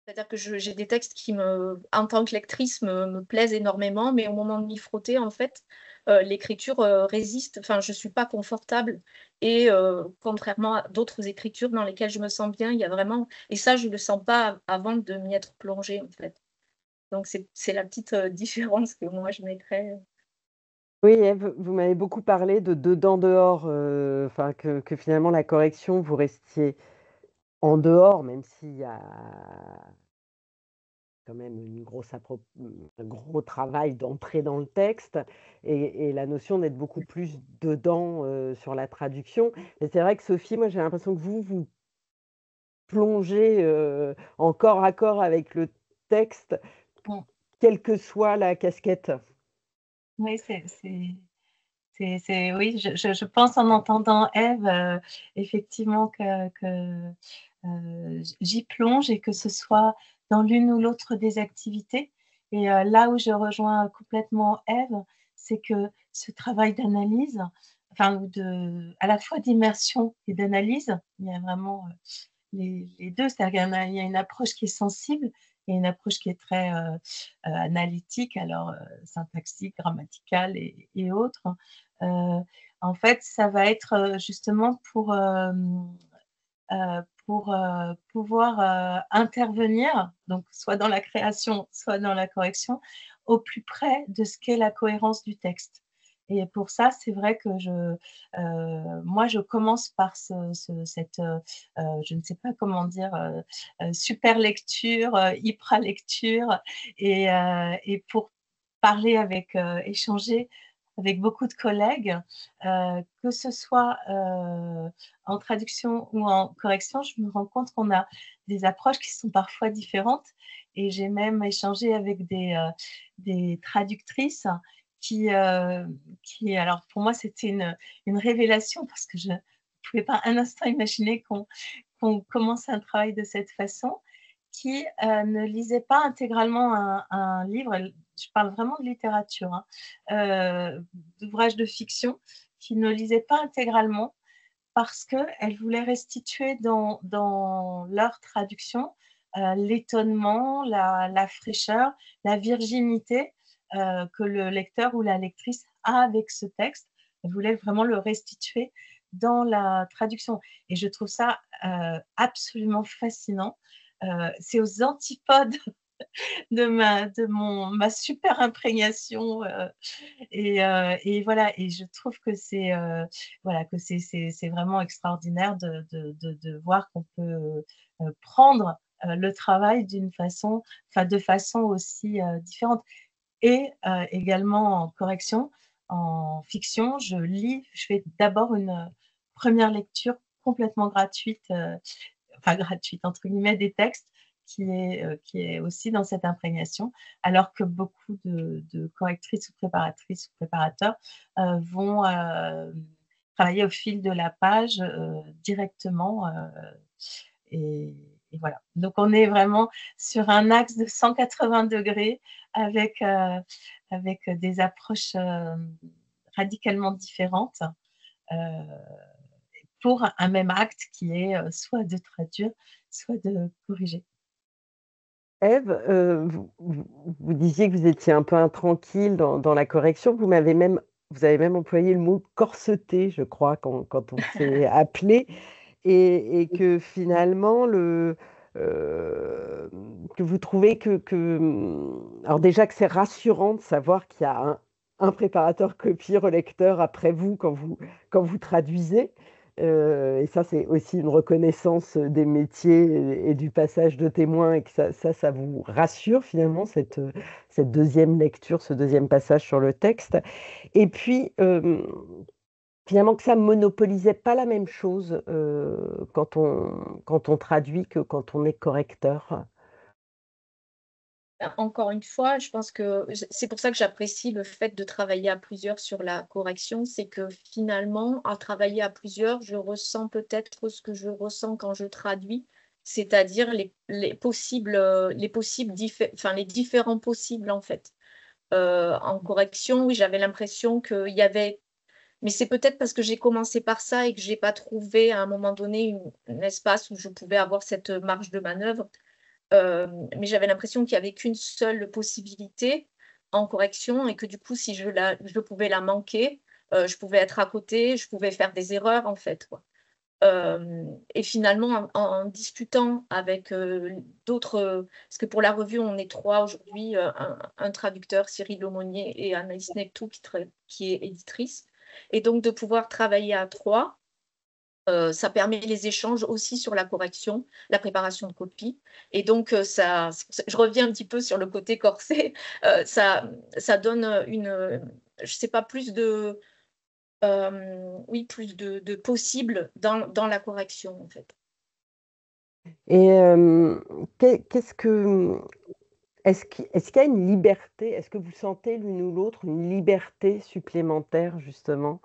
C'est-à-dire que j'ai des textes qui en tant que lectrice, me plaisent énormément, mais au moment de m'y frotter, en fait, l'écriture, résiste. Enfin, je suis pas confortable et contrairement à d'autres écritures dans lesquelles je me sens bien, il y a vraiment et ça, je le sens pas avant de m'y être plongée, en fait. Donc c'est la petite, différence que moi je mettrais. Oui, Ève, vous m'avez beaucoup parlé de dedans dehors, enfin que finalement la correction, vous restiez en dehors, même s'il y a quand même un gros travail d'entrer dans le texte et la notion d'être beaucoup plus dedans, sur la traduction. Et c'est vrai que Sophie, moi j'ai l'impression que vous plongez, en corps à corps avec le texte, Mmh. quelle que soit la casquette. Oui, oui, je pense en entendant Ève, effectivement j'y plonge et que ce soit dans l'une ou l'autre des activités et là où je rejoins complètement Ève, c'est que ce travail d'analyse, enfin ou à la fois d'immersion et d'analyse, il y a vraiment, les 2, c'est-à-dire qu'il y a une approche qui est sensible et une approche qui est très, analytique, alors, syntaxique, grammaticale et autres. Heu, En fait, ça va être, justement pour, pouvoir, intervenir, donc soit dans la création, soit dans la correction, au plus près de ce qu'est la cohérence du texte et pour ça, c'est vrai que moi, je commence par cette, je ne sais pas comment dire, super lecture, hyper lecture et pour parler avec, échanger avec beaucoup de collègues, que ce soit, en traduction ou en correction, je me rends compte qu'on a des approches qui sont parfois différentes et j'ai même échangé avec des traductrices qui, heu, alors pour moi, c'était une révélation parce que je ne pouvais pas un instant imaginer qu'on commence un travail de cette façon, qui, ne lisait pas intégralement un livre. Je parle vraiment de littérature, hein, d'ouvrages de fiction, qui ne lisait pas intégralement parce qu'elles voulaient restituer dans leur traduction, l'étonnement, la fraîcheur, la virginité, que le lecteur ou la lectrice a avec ce texte. Elles voulaient vraiment le restituer dans la traduction et je trouve ça, absolument fascinant. C'est aux antipodes de ma super imprégnation, et voilà et je trouve que voilà, que c'est vraiment extraordinaire de voir qu'on peut, prendre, le travail de façon aussi, différente et également en correction, en fiction, je fais d'abord une, 1re lecture complètement gratuite, enfin «gratuite» entre guillemets, des textes qui est aussi dans cette imprégnation, alors que beaucoup de correctrices ou préparateurs, vont, travailler au fil de la page, directement, et et voilà. Donc on est vraiment sur un axe de 180° avec, des approches, radicalement différentes, heu pour un même acte qui est, soit de traduire, soit de corriger. Ève, vous disiez que vous étiez un peu intranquille dans la correction. Vous avez même employé le mot «corseté», je crois, quand on s'est appelé et que finalement que vous trouvez alors déjà que c'est rassurant de savoir qu'il y a un préparateur copie relecteur après vous quand vous traduisez, et ça, c'est aussi une reconnaissance des métiers et du passage de témoin et que ça vous rassure finalement cette 2e lecture, ce 2e passage sur le texte et puis, finalement que ça monopolisait pas la même chose, quand on traduit que quand on est correcteur. Encore une fois, je pense que c'est pour ça que j'apprécie le fait de travailler à plusieurs sur la correction, c'est que finalement, à travailler à plusieurs, je ressens peut-être ce que je ressens quand je traduis, c'est-à-dire les différents possibles, en fait. En correction, oui, j'avais l'impression qu'il y avait mais c'est peut-être parce que j'ai commencé par ça et que j'ai pas trouvé à un moment donné un espace où je pouvais avoir cette marge de manœuvre. mais j'avais l'impression qu'il n'y avait qu'une seule possibilité en correction et que du coup, si je pouvais la manquer, je pouvais être à côté, je pouvais faire des erreurs en fait, quoi. Et finalement, en discutant avec d'autres, parce que pour la revue, on est 3 aujourd'hui, un traducteur, Cyril Aumonier, et Anaïs Neptou, qui est éditrice. Et donc, de pouvoir travailler à 3, ça permet les échanges aussi sur la correction, la préparation de copies. Et donc, je reviens un petit peu sur le côté corset, ça donne je sais pas, plus de possibles dans la correction, en fait. Et qu'est-ce que est-ce qu'il y a une liberté? Est-ce que vous sentez l'une ou l'autre une liberté supplémentaire justement,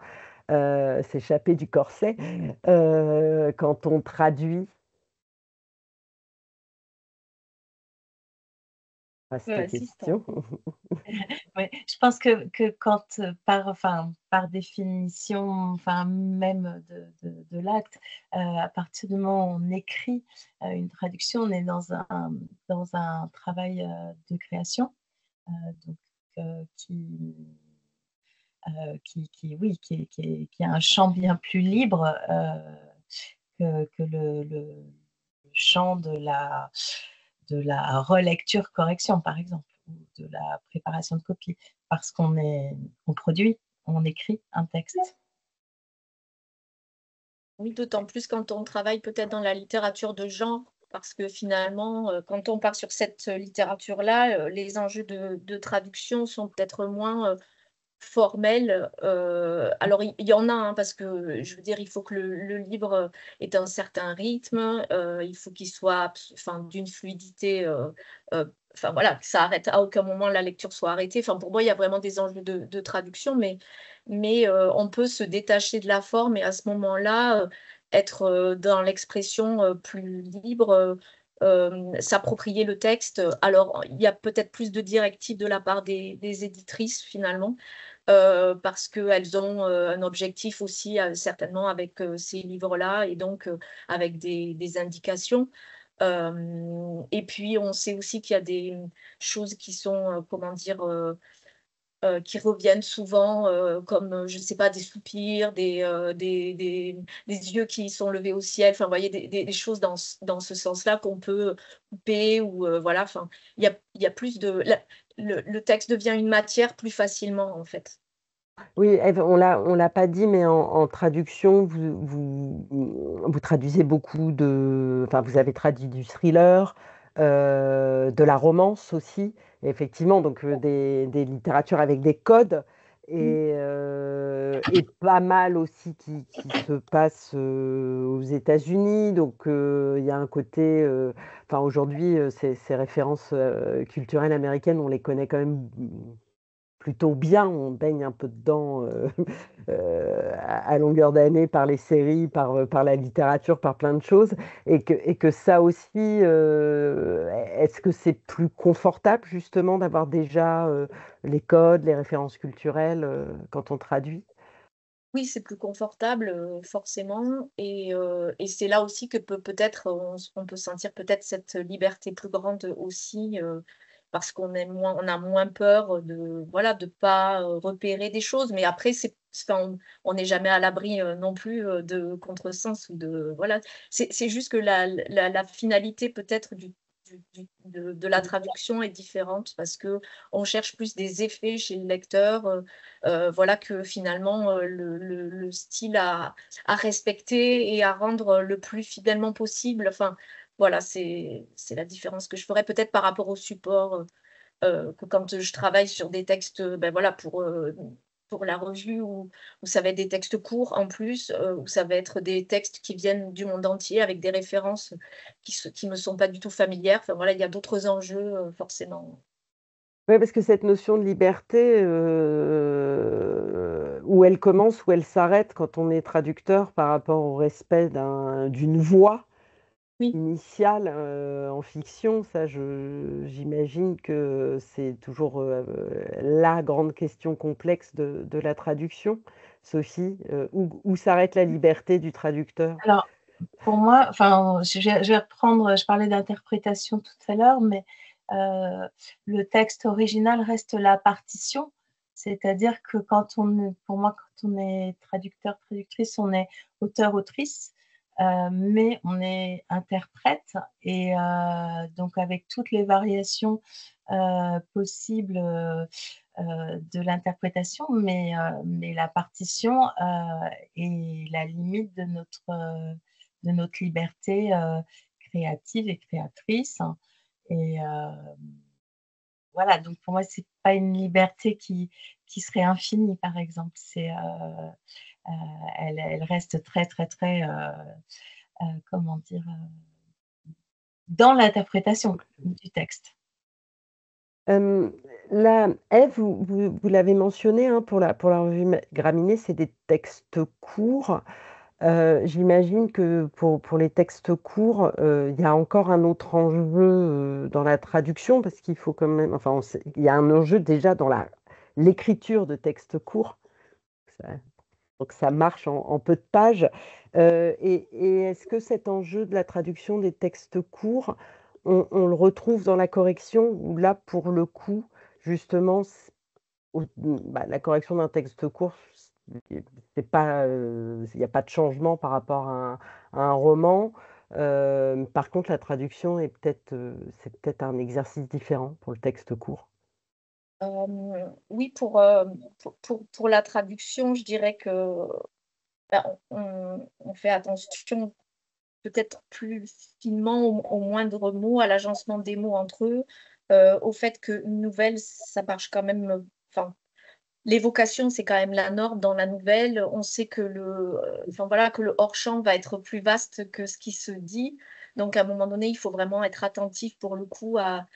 s'échapper du corset, quand on traduit? Vaste Assistant. question. Oui, je pense que quand, par définition, enfin, même de l'acte, à partir du moment où on écrit, une traduction, on est dans un travail, de création, donc oui, qui a un champ bien plus libre, que le champ de la relecture-correction, par exemple, ou de la préparation de copie, parce on produit, on écrit un texte. Oui, d'autant plus quand on travaille peut-être dans la littérature de genre, parce que finalement, quand on part sur cette littérature-là, les enjeux de traduction sont peut-être moins formels. Alors, il y en a, hein, parce que je veux dire, il faut que le livre ait un certain rythme, il faut qu'il soit d'une fluidité, enfin voilà, que ça arrête à aucun moment la lecture soit arrêtée. Enfin, pour moi, il y a vraiment des enjeux de traduction, mais on peut se détacher de la forme et à ce moment-là, être dans l'expression plus libre. S'approprier le texte. Alors, il y a peut-être plus de directives de la part des éditrices finalement, parce qu'elles ont un objectif aussi, certainement, avec ces livres-là, et donc avec des indications. Et puis, on sait aussi qu'il y a des choses qui sont, comment dire, qui reviennent souvent, comme, je ne sais pas, des soupirs, des yeux qui sont levés au ciel, enfin, vous voyez, des choses dans ce sens-là qu'on peut couper, ou voilà, enfin, il y a plus de... le texte devient une matière plus facilement, en fait. Oui, Ève, on l'a pas dit, mais en traduction, vous traduisez beaucoup enfin, vous avez traduit du thriller, de la romance aussi, effectivement, donc des littératures avec des codes et pas mal aussi qui se passent aux États-Unis. Donc, il y a un côté, enfin, aujourd'hui, ces références culturelles américaines, on les connaît quand même plutôt bien, on baigne un peu dedans à longueur d'année par les séries, par la littérature, par plein de choses, et que ça aussi, est-ce que c'est plus confortable justement d'avoir déjà les codes, les références culturelles quand on traduit? Oui, c'est plus confortable, forcément, et c'est là aussi que peut-être on peut sentir peut-être cette liberté plus grande aussi, parce on a moins peur de, voilà, de pas repérer des choses. Mais après, enfin, on n'est jamais à l'abri non plus de contresens, ou de, voilà. C'est juste que la finalité peut-être de la traduction est différente, parce que on cherche plus des effets chez le lecteur. Voilà, que finalement le style à respecter et à rendre le plus fidèlement possible. Enfin, voilà, c'est la différence que je ferais peut-être par rapport au support, que quand je travaille sur des textes, ben voilà, pour la revue, où ça va être des textes courts en plus, où ça va être des textes qui viennent du monde entier avec des références qui me sont pas du tout familières. Enfin voilà, il y a d'autres enjeux, forcément. Oui, parce que cette notion de liberté, où elle commence, où elle s'arrête quand on est traducteur par rapport au respect d'une voix Oui. initiale, en fiction, ça j'imagine que c'est toujours, la grande question complexe de la traduction. Sophie, où s'arrête la liberté du traducteur? Alors, Pour moi, enfin, je vais reprendre, je parlais d'interprétation tout à l'heure, mais le texte original reste la partition. C'est-à-dire que pour moi, quand on est traducteur, traductrice, on est auteur, autrice, mais on est interprète et donc avec toutes les variations possibles de l'interprétation, mais la partition est la limite de notre liberté créative et créatrice. Et voilà, donc pour moi, c'est pas une liberté qui serait infinie, par exemple. Elle reste très, très, très, comment dire, dans l'interprétation du texte. Là, Ève, vous l'avez mentionné, hein, pour la revue Graminées, c'est des textes courts. J'imagine que pour les textes courts, il y a encore un autre enjeu, dans la traduction parce qu'il faut quand même enfin, il y a un enjeu déjà dans l'écriture de textes courts. Ça donc ça marche en peu de pages. Et est-ce que cet enjeu de la traduction des textes courts, on le retrouve dans la correction ou là, pour le coup, justement, la correction d'un texte court, c'est pas, il y a pas de changement par rapport à un roman. Par contre, la traduction est peut-être, c'est peut-être un exercice différent pour le texte court. Oui, pour la traduction, je dirais que ben, on fait attention peut-être plus finement aux moindres mots, à l'agencement des mots entre eux, au fait qu'une nouvelle, ça marche quand même. Enfin, l'évocation, c'est quand même la norme dans la nouvelle. On sait que enfin, voilà, que le hors-champ va être plus vaste que ce qui se dit. Donc, à un moment donné, il faut vraiment être attentif pour le coup à,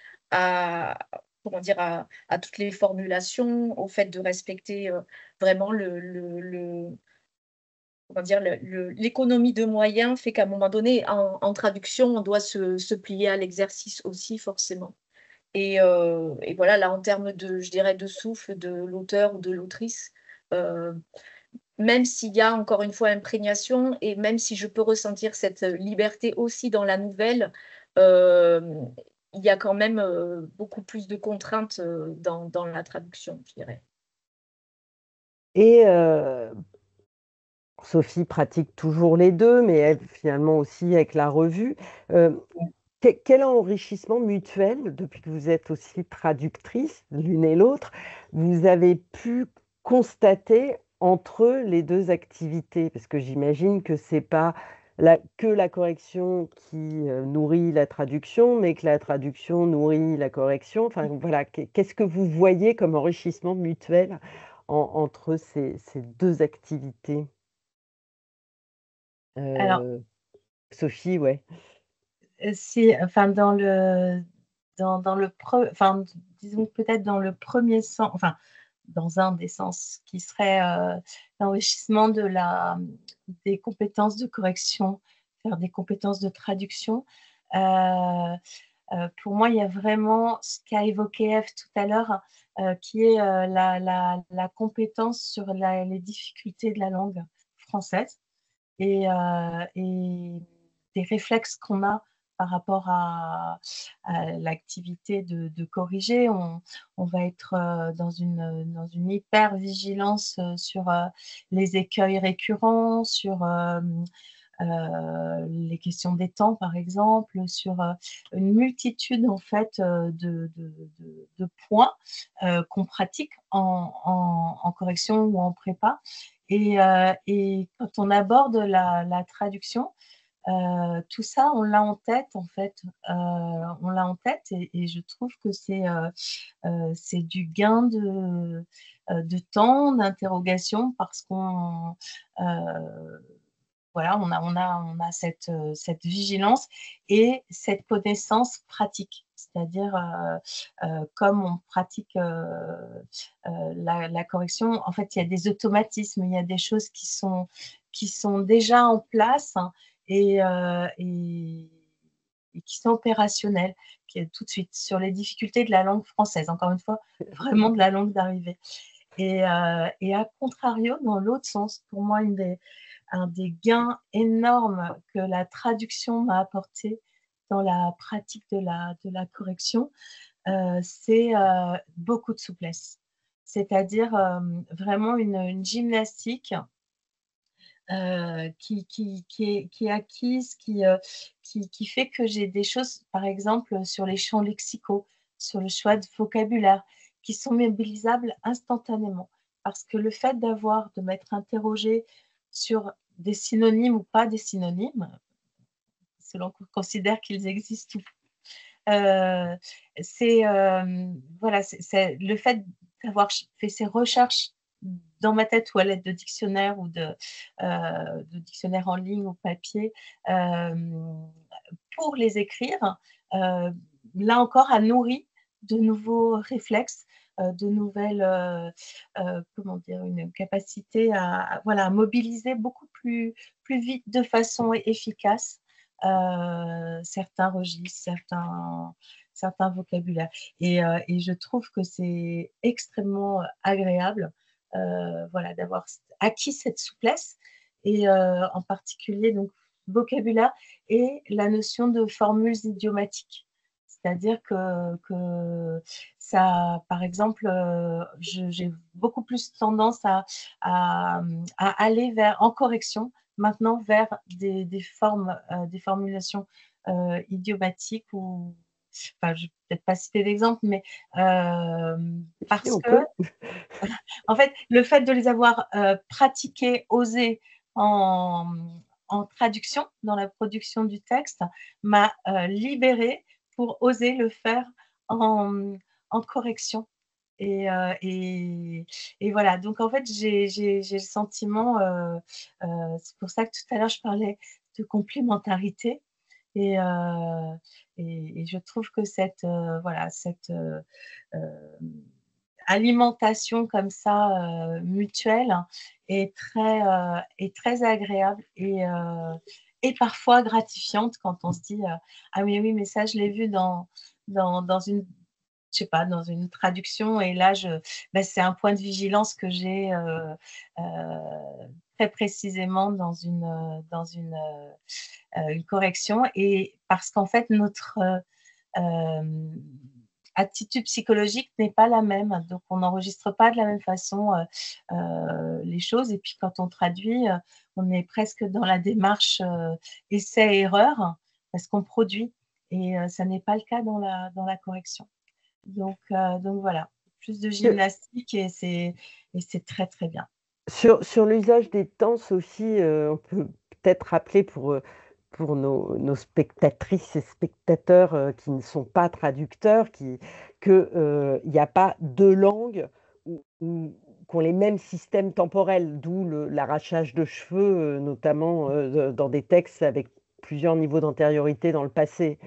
comment dire, à toutes les formulations, au fait de respecter vraiment comment dire, l'économie de moyens fait qu'à un moment donné, en traduction, on doit se plier à l'exercice aussi, forcément. Et voilà, là, en termes de, je dirais, de souffle de l'auteur ou de l'autrice, euh, même s'il y a encore une fois imprégnation et même si je peux ressentir cette liberté aussi dans la nouvelle, euh, il y a quand même beaucoup plus de contraintes dans la traduction, je dirais. Et Sophie pratique toujours les 2, mais elle, finalement aussi avec la revue. Quel enrichissement mutuel, depuis que vous êtes aussi traductrices, l'une et l'autre, vous avez pu constater entre les 2 activités? Parce que j'imagine que c'est pas que la correction qui, nourrit la traduction, mais que la traduction nourrit la correction. Enfin voilà, qu'est-ce que vous voyez comme enrichissement mutuel entre ces 2 activités? Alors, Heu, Sophie, ouais. si, enfin, dans le enfin, disons peut-être dans le premier sens, enfin, dans un des sens qui serait l'enrichissement des compétences de correction, faire des compétences de traduction. Euh, pour moi, il y a vraiment ce qu'a évoqué Eve tout à l'heure, qui est la compétence sur les difficultés de la langue française et des réflexes qu'on a par rapport à l'activité de corriger. On va être dans une hyper vigilance sur les écueils récurrents, sur les questions des temps, par exemple, sur une multitude en fait de points qu'on pratique en correction ou en prépa. Et quand on aborde la traduction, tout ça, on l'a en tête en fait. On l'a en tête et je trouve que c'est du gain de temps, d'interrogation parce qu'on voilà, on a cette vigilance et cette connaissance pratique. C'est-à-dire, comme on pratique la correction, en fait, il y a des automatismes, il y a des choses qui sont déjà en place, hein, et qui sont opérationnelles qui est tout de suite sur les difficultés de la langue française. Encore une fois, vraiment de la langue d'arrivée. Et à contrario, dans l'autre sens, pour moi, un des gains énormes que la traduction m'a apporté dans la pratique de la correction, c'est beaucoup de souplesse. C'est-à-dire vraiment une gymnastique qui est acquise, qui fait que j'ai des choses, par exemple, sur les champs lexicaux, sur le choix de vocabulaire, qui sont mobilisables instantanément. Parce que le fait de m'être interrogée sur des synonymes ou pas des synonymes, selon qu'on considère qu'ils existent ou pas, voilà, c'est le fait d'avoir fait ces recherches dans ma tête ou à l'aide de dictionnaires ou de dictionnaires en ligne ou papier pour les écrire, là encore, a nourri de nouveaux réflexes, de nouvelles, comment dire, une capacité voilà, à mobiliser beaucoup plus vite, de façon efficace, certains registres, certains vocabulaires. Et je trouve que c'est extrêmement agréable voilà, d'avoir acquis cette souplesse et en particulier donc vocabulaire et la notion de formules idiomatiques. C'est-à-dire que ça, par exemple, j'ai beaucoup plus tendance à aller en correction maintenant vers des formes, des formulations idiomatiques ou, enfin, je ne vais peut-être pas citer d'exemple, mais parce Si on que peut. en fait, le fait de les avoir pratiqués, osés en, en traduction, dans la production du texte, m'a libérée pour oser le faire en correction. Et, euh, et, et voilà, donc en fait, j'ai le sentiment, c'est pour ça que tout à l'heure, je parlais de complémentarité. Et, euh, et je trouve que voilà, cette alimentation comme ça, mutuelle, est très agréable et parfois gratifiante quand on se dit ah oui, oui, mais ça, je l'ai vu dans une, je sais pas, dans une traduction, et là, bah, c'est un point de vigilance que j'ai très précisément une correction, et parce qu'en fait, notre attitude psychologique n'est pas la même, donc on n'enregistre pas de la même façon les choses, et puis quand on traduit, on est presque dans la démarche essai-erreur, parce qu'on produit, et ça n'est pas le cas dans la correction. Donc voilà, plus de Que- gymnastique, et c'est très très bien. Sur l'usage des temps, Sophie, on peut peut-être rappeler pour nos spectatrices et spectateurs qui ne sont pas traducteurs, qu'il n'y a pas deux langues qui ont les mêmes systèmes temporels, d'où l'arrachage de cheveux, notamment dans des textes avec plusieurs niveaux d'antériorité dans le passé.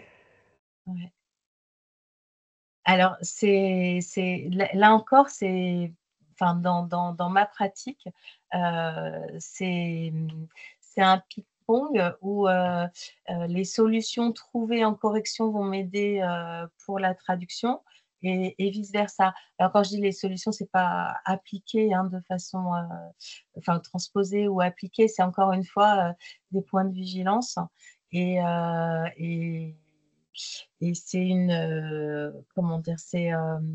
Ouais. Alors, là encore, enfin, dans ma pratique, c'est un ping-pong où les solutions trouvées en correction vont m'aider pour la traduction, et vice-versa. Alors, quand je dis les solutions, c'est pas appliqué de façon, enfin, transposé ou appliqué, c'est encore une fois des points de vigilance. Et, euh, et, et c'est comment dire, ce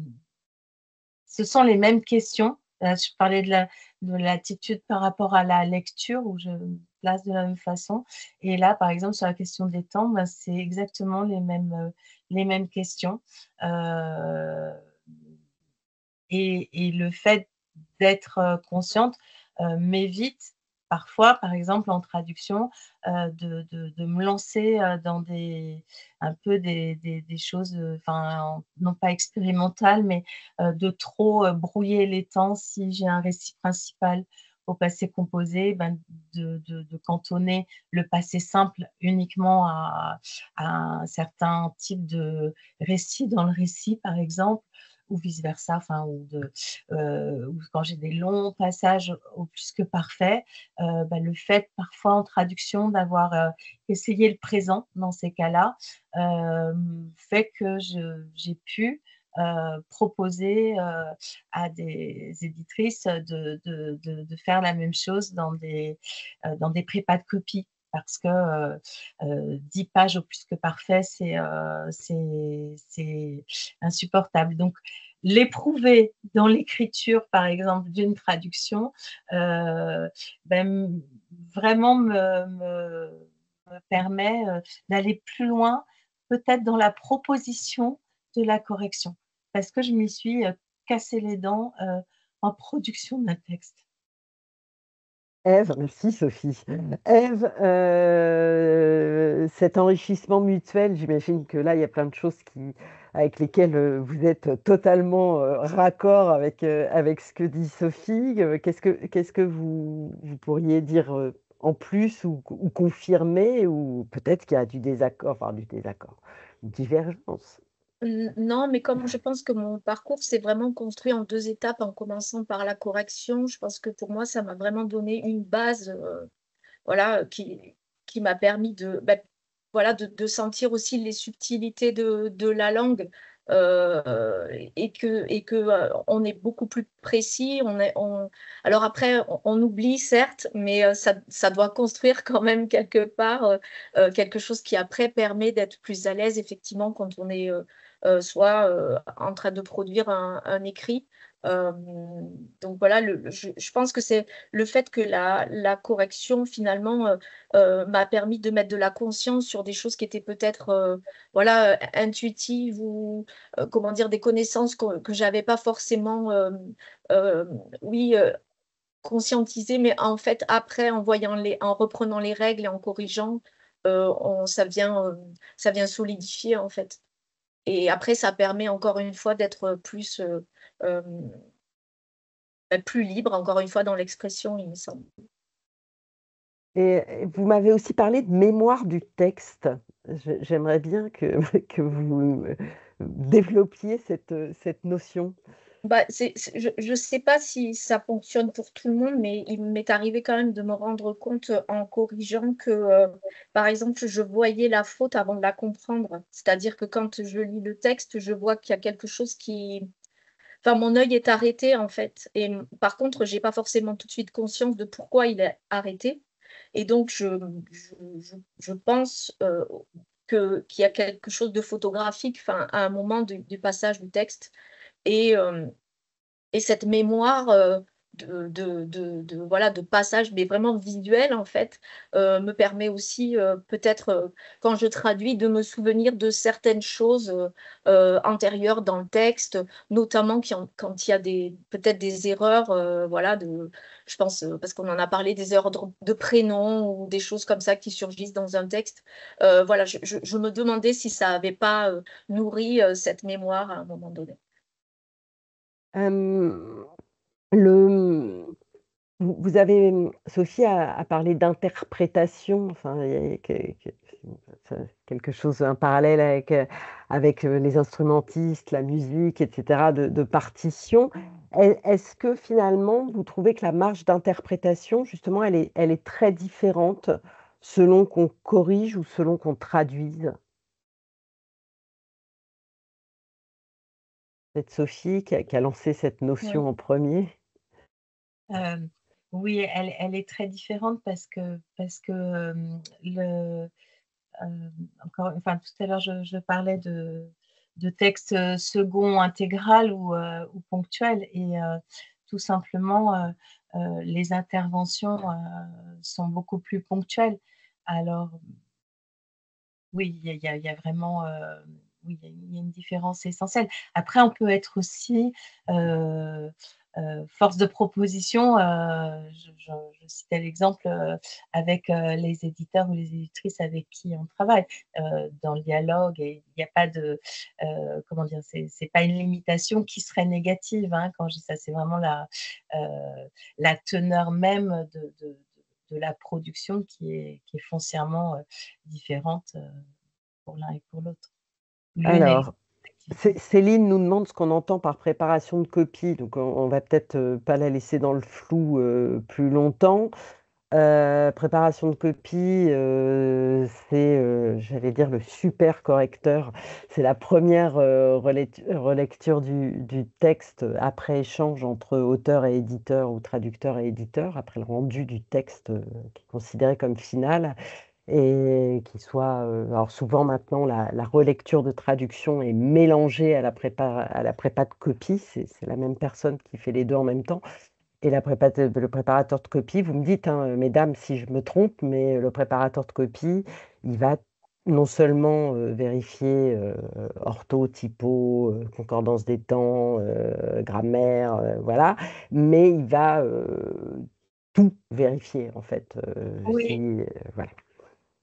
sont les mêmes questions. Je parlais de l'attitude par rapport à la lecture, où je me place de la même façon. Et là, par exemple, sur la question des temps, ben, c'est exactement les mêmes questions. Euh, et le fait d'être consciente m'évite parfois, par exemple en traduction, de me lancer dans un peu des choses, enfin, non pas expérimentales, mais de trop brouiller les temps. Si j'ai un récit principal au passé composé, ben, de cantonner le passé simple uniquement à un certain type de récit dans le récit, par exemple, ou vice-versa, enfin, ou quand j'ai des longs passages au plus que parfait, bah, le fait parfois en traduction d'avoir essayé le présent dans ces cas-là, fait que j'ai pu proposer à des éditrices de faire la même chose dans des prépas de copie. Parce que 10 pages au plus que parfait, c'est insupportable. Donc, l'éprouver dans l'écriture, par exemple, d'une traduction, ben, vraiment me permet d'aller plus loin, peut-être dans la proposition de la correction, parce que je m'y suis cassé les dents en production d'un texte. Ève, merci Sophie. Ève, cet enrichissement mutuel, j'imagine que là, il y a plein de choses avec lesquelles vous êtes totalement raccord avec ce que dit Sophie. Qu'est-ce que vous pourriez dire en plus ou confirmer, ou peut-être qu'il y a du désaccord, une divergence. Non, mais comme je pense que mon parcours s'est vraiment construit en 2 étapes, en commençant par la correction, je pense que pour moi, ça m'a vraiment donné une base, voilà, qui m'a permis voilà, de sentir aussi les subtilités de la langue, et que on est beaucoup plus précis. Alors après, on oublie, certes, mais ça doit construire quand même quelque part quelque chose qui après permet d'être plus à l'aise, effectivement, quand on est soit en train de produire un écrit. Euh, donc voilà, je pense que c'est le fait que la correction, finalement, m'a permis de mettre de la conscience sur des choses qui étaient peut-être voilà, intuitives, ou comment dire, des connaissances que j'avais pas forcément oui, conscientisées, mais en fait, après, en reprenant les règles et en corrigeant, ça vient solidifier, en fait. Et après, ça permet encore une fois d'être euh, plus libre, encore une fois, dans l'expression, il me semble. Et vous m'avez aussi parlé de mémoire du texte. J'aimerais bien que vous développiez cette notion. Je ne sais pas si ça fonctionne pour tout le monde, mais il m'est arrivé quand même de me rendre compte en corrigeant que, par exemple, je voyais la faute avant de la comprendre. C'est-à-dire que quand je lis le texte, je vois qu'il y a quelque chose qui... Enfin, mon œil est arrêté, en fait. Et par contre, j'ai pas forcément tout de suite conscience de pourquoi il est arrêté. Et donc, je pense qu'il y a quelque chose de photographique, enfin, à un moment du passage du texte. Et, euh, et cette mémoire voilà, de passage, mais vraiment visuel, en fait, me permet aussi, peut-être, quand je traduis, de me souvenir de certaines choses antérieures dans le texte, notamment quand il y a peut-être des erreurs, voilà, je pense, parce qu'on en a parlé, des erreurs de prénom ou des choses comme ça qui surgissent dans un texte. Voilà, je me demandais si ça n'avait pas nourri cette mémoire à un moment donné. Euh, le, vous avez, Sophie a parlé d'interprétation, enfin, il y a quelque chose, un parallèle avec les instrumentistes, la musique, etc., de partition. Est-ce que finalement, vous trouvez que la marge d'interprétation, justement, elle est très différente selon qu'on corrige ou selon qu'on traduise? C'est Sophie qui a lancé cette Oui. notion en premier. Oui, elle est très différente parce que encore, enfin, tout à l'heure, je parlais de textes second intégral ou ponctuel, et tout simplement, les interventions sont beaucoup plus ponctuelles. Alors, oui, il y a vraiment, oui, il y a une différence essentielle. Après, on peut être aussi force de proposition. Je citais l'exemple avec les éditeurs ou les éditrices avec qui on travaille dans le dialogue, et il n'y a pas de, comment dire, c'est pas une limitation qui serait négative, hein, quand je dis ça, c'est vraiment la teneur même de la production qui est foncièrement différente pour l'un et pour l'autre. L'une et l'autre Alors, activité. Céline nous demande ce qu'on entend par préparation de copie, donc on va peut-être pas la laisser dans le flou plus longtemps. Préparation de copie, c'est, j'allais dire, le super correcteur. C'est la première relecture du texte après échange entre auteur et éditeur ou traducteur et éditeur, après le rendu du texte qui est considéré comme final. Et qui soit. Alors souvent maintenant, la relecture de traduction est mélangée à la prépa de copie. C'est la même personne qui fait les deux en même temps. Et le préparateur de copie, vous me dites, hein, mesdames, si je me trompe, mais le préparateur de copie, il va non seulement vérifier ortho, typo, concordance des temps, grammaire, voilà, mais il va tout vérifier, en fait. Oui, Voilà.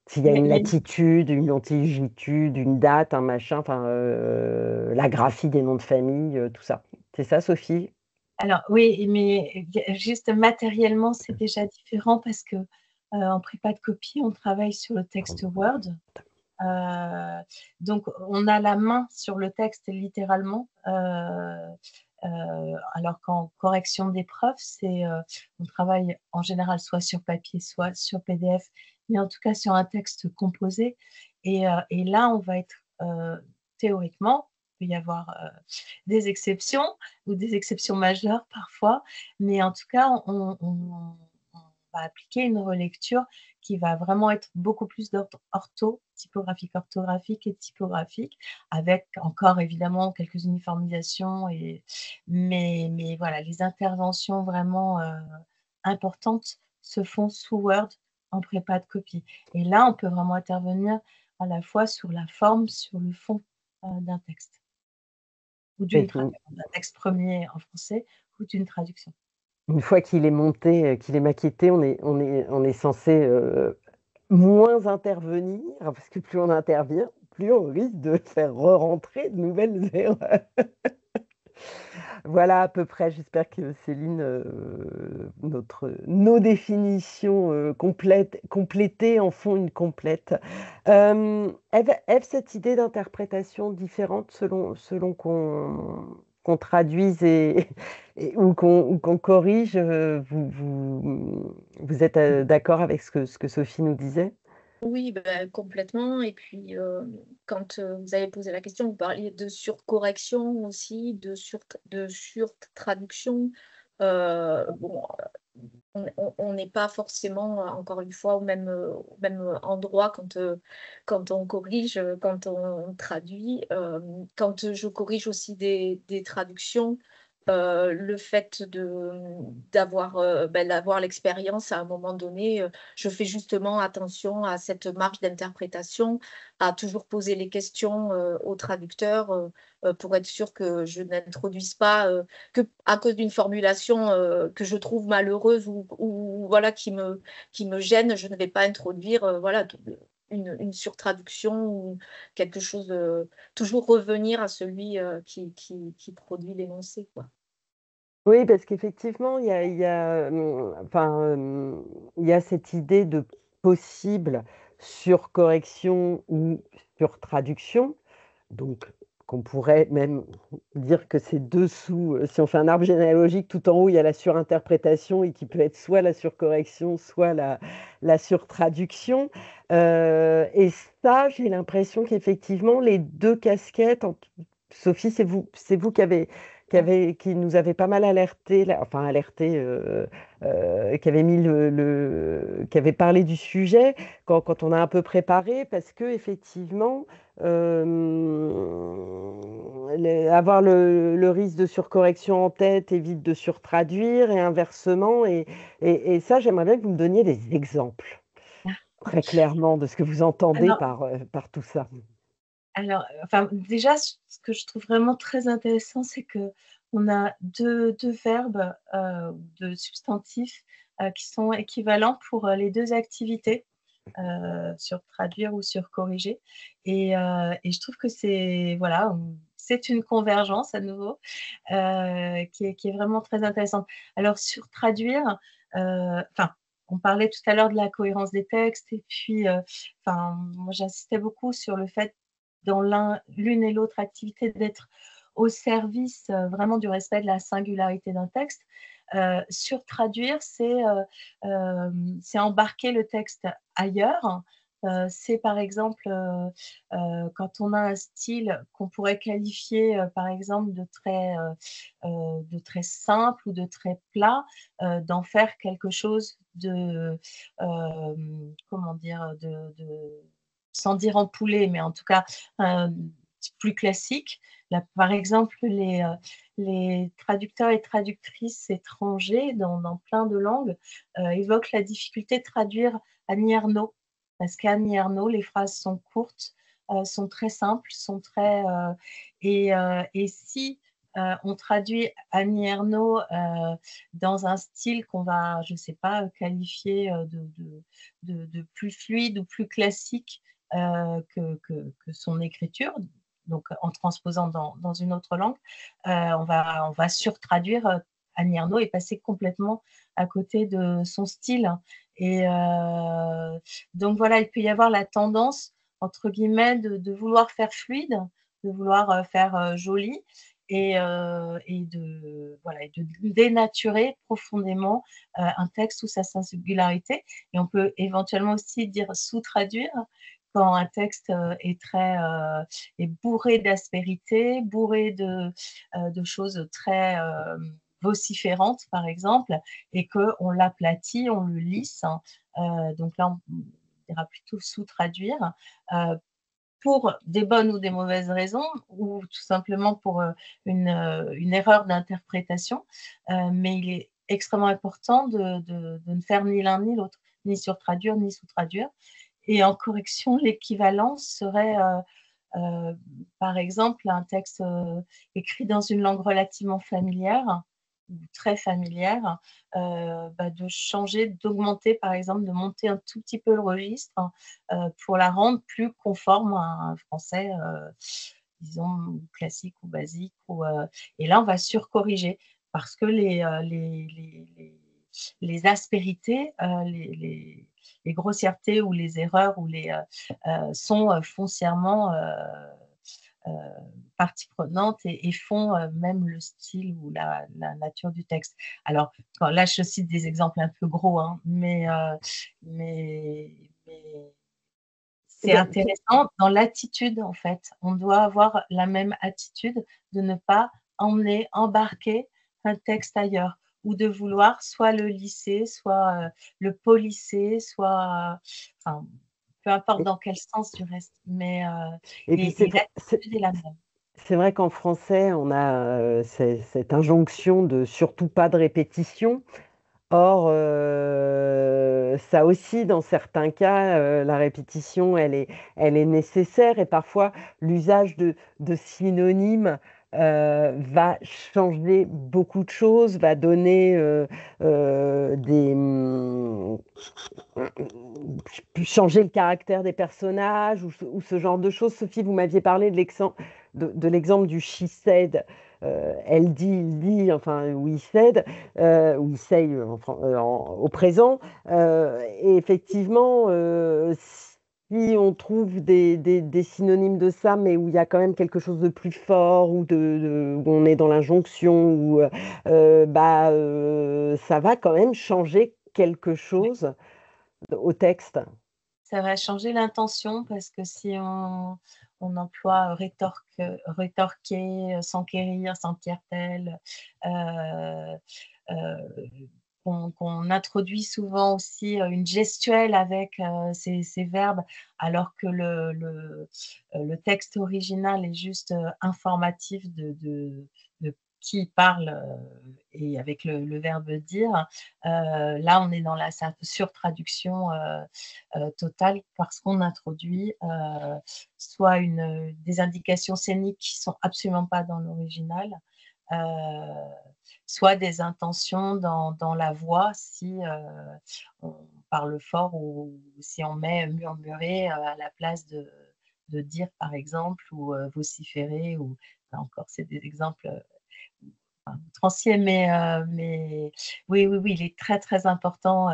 S'il y a une mais latitude, une longitude, une date, un machin, enfin, la graphie des noms de famille, tout ça. C'est ça, Sophie? alors oui, mais juste matériellement, c'est déjà différent parce que en prépa de copie, on travaille sur le texte Word. Donc, on a la main sur le texte littéralement. Alors qu'en correction d'épreuves, on travaille en général soit sur papier, soit sur PDF, mais en tout cas sur un texte composé. Et là, on va être théoriquement, il peut y avoir des exceptions ou des exceptions majeures parfois, mais en tout cas, on va appliquer une relecture qui va vraiment être beaucoup plus typographique, orthographique et typographique, avec encore évidemment quelques uniformisations, mais voilà, les interventions vraiment importantes se font sous Word en prépa de copie. Et là, on peut vraiment intervenir à la fois sur la forme, sur le fond d'un texte ou Oui, d'un texte premier en français ou d'une traduction. une fois qu'il est monté, qu'il est maquetté, on est censé moins intervenir, parce que plus on intervient, plus on risque de faire re-rentrer de nouvelles erreurs. Voilà à peu près, j'espère que Céline, nos définitions complétées en font une complète. Ève, cette idée d'interprétation différente selon qu'on traduise ou qu'on corrige, vous êtes d'accord avec ce que Sophie nous disait? Oui, ben, complètement. Et puis, quand vous avez posé la question, vous parliez de surcorrection aussi, de surtraduction. Bon, on n'est pas forcément, encore une fois, au même endroit quand on corrige, quand on traduit. Quand je corrige aussi des traductions, le fait d'avoir l'expérience à un moment donné, je fais justement attention à cette marge d'interprétation, à toujours poser les questions au traducteur pour être sûr que je n'introduise pas que à cause d'une formulation que je trouve malheureuse ou voilà qui me gêne, je ne vais pas introduire voilà une surtraduction ou quelque chose. Toujours revenir à celui qui produit l'énoncé, quoi. Oui, parce qu'effectivement, enfin, il y a cette idée de possible surcorrection ou surtraduction, donc qu'on pourrait même dire que c'est dessous, si on fait un arbre généalogique, tout en haut, il y a la surinterprétation et qui peut être soit la surcorrection, soit la surtraduction. Et ça, j'ai l'impression qu'effectivement, les deux casquettes, Sophie, c'est vous qui nous avait pas mal alerté, enfin alerté, qui avait mis qui avait parlé du sujet quand on a un peu préparé, parce que effectivement, avoir le risque de surcorrection en tête évite de surtraduire et inversement. Et ça, j'aimerais bien que vous me donniez des exemples très clairement de ce que vous entendez Alors, par tout ça. enfin, déjà, ce que je trouve vraiment très intéressant, c'est qu'on a deux verbes, deux substantifs qui sont équivalents pour les deux activités, sur traduire ou sur corriger. Et je trouve que voilà, c'est une convergence à nouveau qui est vraiment très intéressante. Alors, sur traduire, enfin, on parlait tout à l'heure de la cohérence des textes, et puis, enfin, moi, j'insistais beaucoup sur le fait, dans l'une et l'autre activité, d'être au service vraiment du respect de la singularité d'un texte. Surtraduire, c'est embarquer le texte ailleurs. C'est par exemple quand on a un style qu'on pourrait qualifier par exemple de très simple ou de très plat, d'en faire quelque chose de, comment dire, sans dire empoulé, mais en tout cas plus classique. Là, par exemple, les traducteurs et traductrices étrangers dans plein de langues évoquent la difficulté de traduire Annie Ernaux, parce qu'Annie Ernaux, les phrases sont courtes, sont très simples, et si on traduit Annie Ernaux dans un style qu'on va, je ne sais pas, qualifier de plus fluide ou plus classique que son écriture, donc en transposant dans une autre langue, on va surtraduire Annie Ernaux et passer complètement à côté de son style. Et donc voilà, il peut y avoir la tendance, entre guillemets, de vouloir faire fluide, de vouloir faire joli, et de dénaturer profondément un texte ou sa singularité. Et on peut éventuellement aussi dire sous-traduire quand un texte est bourré d'aspérité, bourré de choses très vociférantes, par exemple, et qu'on l'aplatit, on le lisse. Donc là, on dira plutôt sous-traduire. Pour des bonnes ou des mauvaises raisons, ou tout simplement pour une erreur d'interprétation. Mais il est extrêmement important de ne faire ni l'un ni l'autre, ni surtraduire, ni sous-traduire. Et en correction, l'équivalence serait, par exemple, un texte écrit dans une langue relativement familière, ou très familière, de changer, d'augmenter, par exemple, de monter un tout petit peu le registre pour la rendre plus conforme à un français, disons, classique ou basique. Et là, on va surcorriger parce que les aspérités, les grossièretés ou les erreurs sont foncièrement partie prenante et font même le style ou la nature du texte. Alors, là, je cite des exemples un peu gros, hein, mais c'est intéressant dans l'attitude, en fait. On doit avoir la même attitude de ne pas embarquer un texte ailleurs, ou de vouloir soit le lisser, soit le polisser, soit, enfin, peu importe dans quel sens du reste, mais Et puis l'attitude est la même. c'est vrai qu'en français, on a cette injonction de surtout pas de répétition. Or, ça aussi, dans certains cas, la répétition, elle est nécessaire et parfois l'usage de synonymes va changer beaucoup de choses, va donner changer le caractère des personnages ou ce genre de choses. Sophie, vous m'aviez parlé de l'exemple du she said. Elle dit, il dit, enfin, ou il cède, ou il say au présent. Et effectivement, si on trouve des synonymes de ça, mais où il y a quand même quelque chose de plus fort, ou où on est dans l'injonction, ça va quand même changer quelque chose au texte. Ça va changer l'intention parce que si on emploie rétorquer, s'enquérir, s'enquiert-elle, qu'on introduit souvent aussi une gestuelle avec ces verbes, alors que le texte original est juste informatif de qui parle et avec le verbe dire. Là, on est dans la surtraduction totale parce qu'on introduit soit des indications scéniques qui sont absolument pas dans l'original, soit des intentions dans la voix si on parle fort ou si on met murmurer à la place de dire, par exemple, ou vociférer. Ou là encore, c'est des exemples outranciers, mais oui, oui, oui, il est très, très important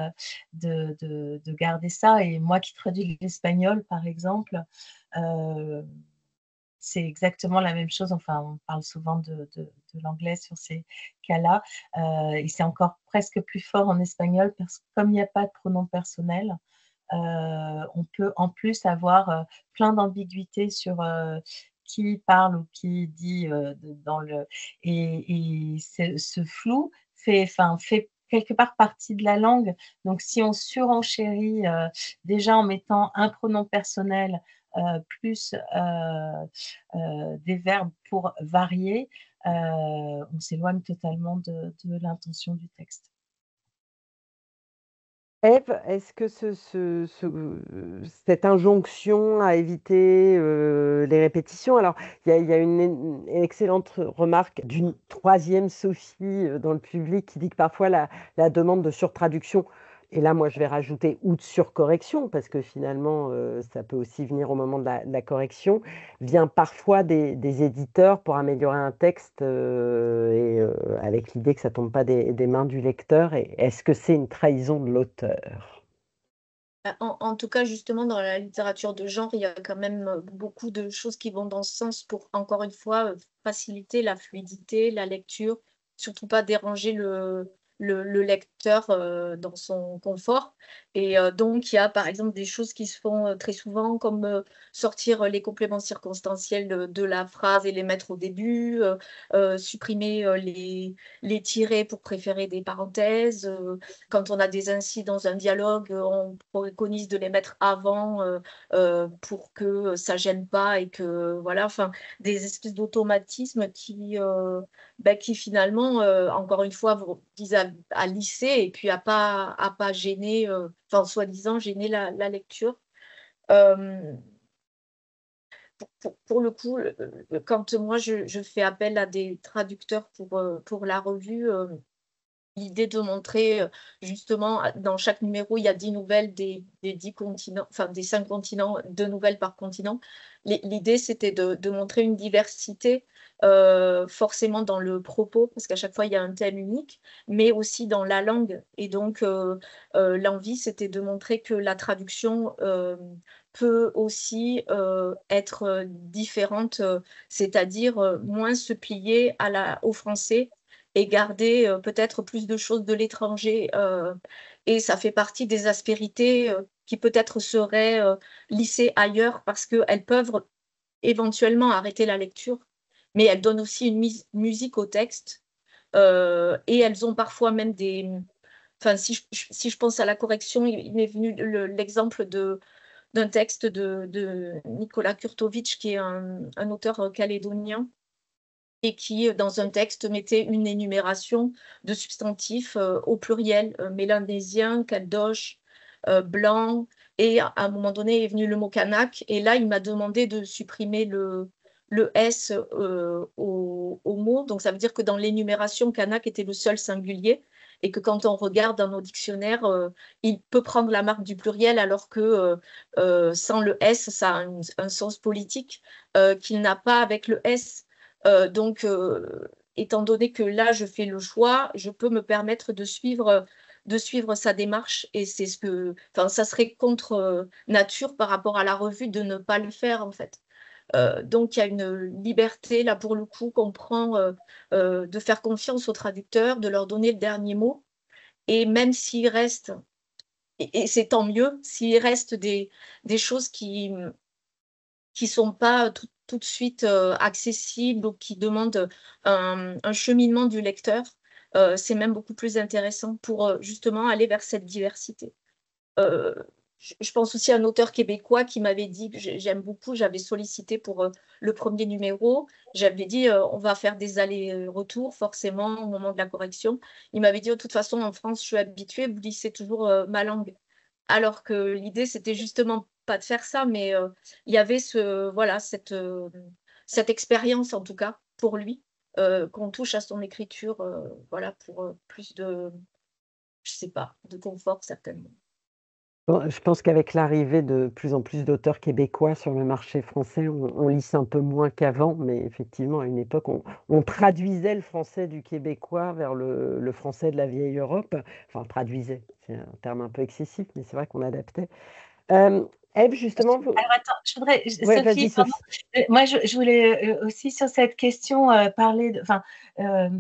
de garder ça. Et moi qui traduis l'espagnol, par exemple, c'est exactement la même chose. Enfin, on parle souvent de l'anglais sur ces cas-là. Et c'est encore presque plus fort en espagnol parce que comme il n'y a pas de pronom personnel, on peut en plus avoir plein d'ambiguïtés sur qui parle ou qui dit dans le et ce flou fait quelque part partie de la langue. Donc si on surenchérit déjà en mettant un pronom personnel plus des verbes pour varier, on s'éloigne totalement de l'intention du texte. Ève, est-ce que cette injonction à éviter les répétitions, alors il y a une excellente remarque d'une troisième Sophie dans le public qui dit que parfois la demande de surtraduction, et là moi je vais rajouter ou de surcorrection, parce que finalement ça peut aussi venir au moment de la correction, vient parfois des éditeurs pour améliorer un texte avec l'idée que ça ne tombe pas des mains du lecteur. Et est-ce que c'est une trahison de l'auteur? En tout cas, justement, dans la littérature de genre, il y a quand même beaucoup de choses qui vont dans ce sens pour, encore une fois, faciliter la fluidité, la lecture, surtout pas déranger le lecteur dans son confort. Et donc, il y a par exemple des choses qui se font très souvent, comme sortir les compléments circonstanciels de la phrase et les mettre au début, supprimer les tirets pour préférer des parenthèses. Quand on a des ainsi dans un dialogue, on préconise de les mettre avant pour que ça gêne pas et que voilà, enfin des espèces d'automatismes qui finalement, encore une fois, vous disent à lisser et puis à pas gêner, enfin soi-disant gêner la lecture. Euh, pour le coup, quand moi je fais appel à des traducteurs pour la revue, l'idée de montrer justement dans chaque numéro, il y a 10 nouvelles des 10 continents, enfin des 5 continents, 2 nouvelles par continent. L'idée, c'était de montrer une diversité, forcément dans le propos, parce qu'à chaque fois, il y a un thème unique, mais aussi dans la langue. Et donc, l'envie, c'était de montrer que la traduction peut aussi être différente, c'est-à-dire moins se plier au français et garder peut-être plus de choses de l'étranger. Et ça fait partie des aspérités qui peut-être seraient lissées ailleurs parce qu'elles peuvent éventuellement arrêter la lecture, mais elles donnent aussi une musique au texte. Et elles ont parfois même des... Enfin, si je pense à la correction, il m'est venu l'exemple d'un texte de Nicolas Kurtovic, qui est un auteur calédonien, et qui, dans un texte, mettait une énumération de substantifs au pluriel, mélanésien, caldoche, blanc, et à un moment donné est venu le mot kanak, et là, il m'a demandé de supprimer le S au mot, donc ça veut dire que dans l'énumération, kanak était le seul singulier, et que quand on regarde dans nos dictionnaires, il peut prendre la marque du pluriel, alors que sans le S, ça a un sens politique qu'il n'a pas avec le S. Donc, étant donné que là, je fais le choix, je peux me permettre de suivre sa démarche. Et c'est ce que, enfin, ça serait contre nature par rapport à la revue de ne pas le faire, en fait. Donc, il y a une liberté, là, pour le coup, qu'on prend de faire confiance aux traducteurs, de leur donner le dernier mot. Et même s'il reste, et c'est tant mieux, s'il reste des choses qui sont pas tout de suite accessibles ou qui demandent un cheminement du lecteur, c'est même beaucoup plus intéressant pour justement aller vers cette diversité. Euh, je pense aussi à un auteur québécois qui m'avait dit que j'aime beaucoup, j'avais sollicité pour le premier numéro, j'avais dit on va faire des allers-retours forcément au moment de la correction. Il m'avait dit de toute façon en France je suis habituée, vous lissez toujours ma langue. Alors que l'idée, c'était justement pas de faire ça, mais il y avait voilà, cette expérience, en tout cas, pour lui, qu'on touche à son écriture, voilà, pour plus je sais pas, de confort, certainement. Bon, je pense qu'avec l'arrivée de plus en plus d'auteurs québécois sur le marché français, on lisse un peu moins qu'avant, mais effectivement, à une époque, on traduisait le français du québécois vers le français de la vieille Europe. Enfin, traduisait, c'est un terme un peu excessif, mais c'est vrai qu'on adaptait. Ève, justement, Alors attends, ouais, Sophie, vas-y, pardon. Sophie. Moi je voulais aussi sur cette question parler,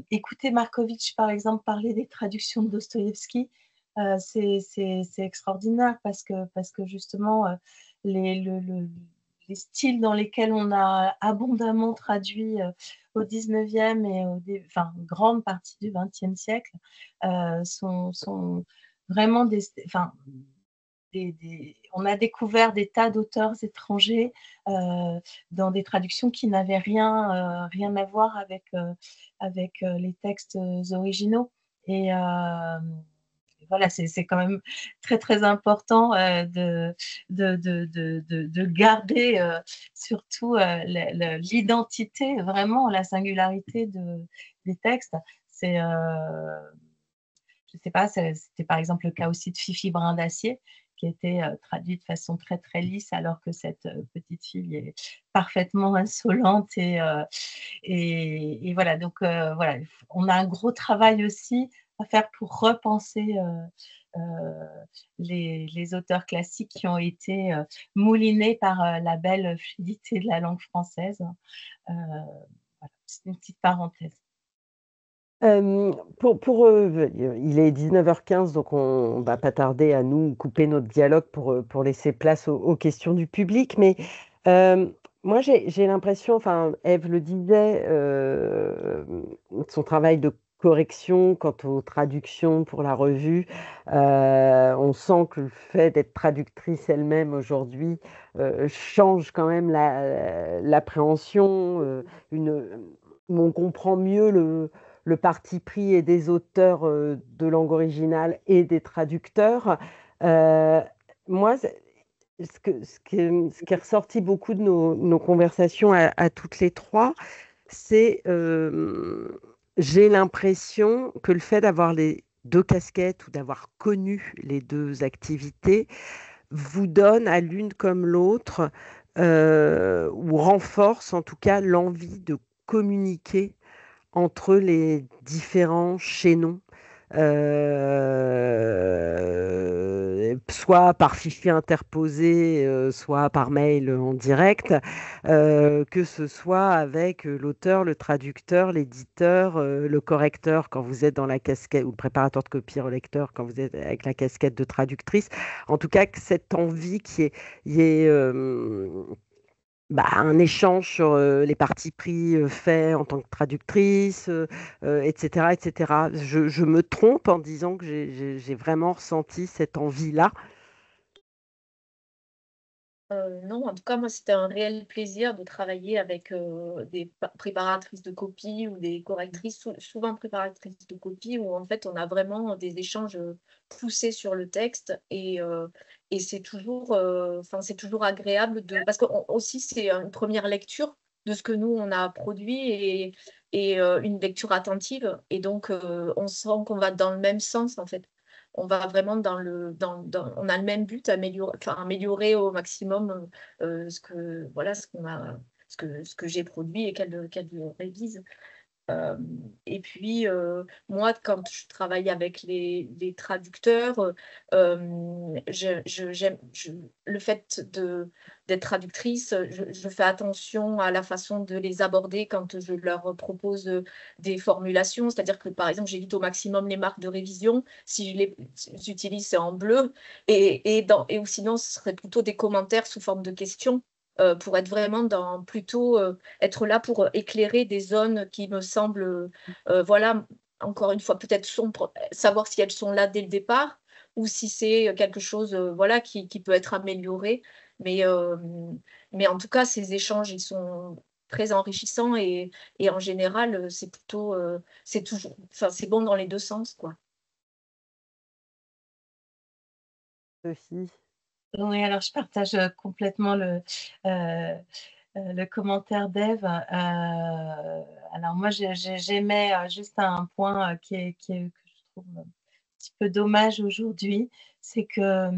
écouter Markovitch par exemple parler des traductions de Dostoïevski, c'est extraordinaire parce que justement les, les styles dans lesquels on a abondamment traduit au 19e et grande partie du 20e siècle sont vraiment on a découvert des tas d'auteurs étrangers dans des traductions qui n'avaient rien à voir avec les textes originaux. Et voilà, c'est quand même très très important de garder surtout l'identité, vraiment la singularité des textes. C'est je ne sais pas, c'était par exemple le cas aussi de Fifi Brin d'Acier, qui était traduit de façon très très lisse, alors que cette petite fille est parfaitement insolente. Et voilà, donc voilà, on a un gros travail aussi à faire pour repenser les auteurs classiques qui ont été moulinés par la belle fluidité de la langue française. Voilà, c'est une petite parenthèse. Il est 19h15, donc on va pas tarder à nous couper notre dialogue pour laisser place aux questions du public. Mais moi, j'ai l'impression, enfin, Ève le disait, son travail de correction quant aux traductions pour la revue, on sent que le fait d'être traductrice elle-même aujourd'hui change quand même l'appréhension, où on comprend mieux le parti pris et des auteurs de langue originale et des traducteurs. Moi, ce qui est ressorti beaucoup de nos conversations à toutes les trois, c'est j'ai l'impression que le fait d'avoir les deux casquettes ou d'avoir connu les deux activités vous donne à l'une comme l'autre ou renforce en tout cas l'envie de communiquer entre les différents chaînons, soit par fichier interposé, soit par mail en direct, que ce soit avec l'auteur, le traducteur, l'éditeur, le correcteur quand vous êtes dans la casquette, ou le préparateur de copie relecteur quand vous êtes avec la casquette de traductrice. En tout cas, que cette envie y ait un échange sur les partis pris faits en tant que traductrice, etc., etc. Je me trompe en disant que j'ai vraiment ressenti cette envie-là. Non, en tout cas, moi, c'était un réel plaisir de travailler avec des préparatrices de copie ou des correctrices, souvent préparatrices de copie, où en fait, on a vraiment des échanges poussés sur le texte et c'est toujours, c'est toujours agréable parce que aussi, c'est une première lecture de ce que nous, on a produit et une lecture attentive. Et donc, on sent qu'on va dans le même sens, en fait. On va vraiment on a le même but, améliorer au maximum ce que j'ai produit et qu'elle révise. Euh, et puis, moi, quand je travaille avec les traducteurs, le fait d'être traductrice, je fais attention à la façon de les aborder quand je leur propose des formulations. C'est-à-dire que, par exemple, j'évite au maximum les marques de révision. Si je les utilise, c'est en bleu. Ou sinon, ce serait plutôt des commentaires sous forme de questions pour être vraiment plutôt être là pour éclairer des zones qui me semblent, voilà, encore une fois, peut-être sombres, savoir si elles sont là dès le départ ou si c'est quelque chose, voilà, qui peut être amélioré. Mais, euh, mais en tout cas, ces échanges, ils sont très enrichissants et en général, c'est plutôt, c'est toujours, enfin, c'est bon dans les deux sens, quoi. Sophie. Oui, alors je partage complètement le commentaire d'Ève. Alors moi, j'aimais juste un point que je trouve un petit peu dommage aujourd'hui, c'est que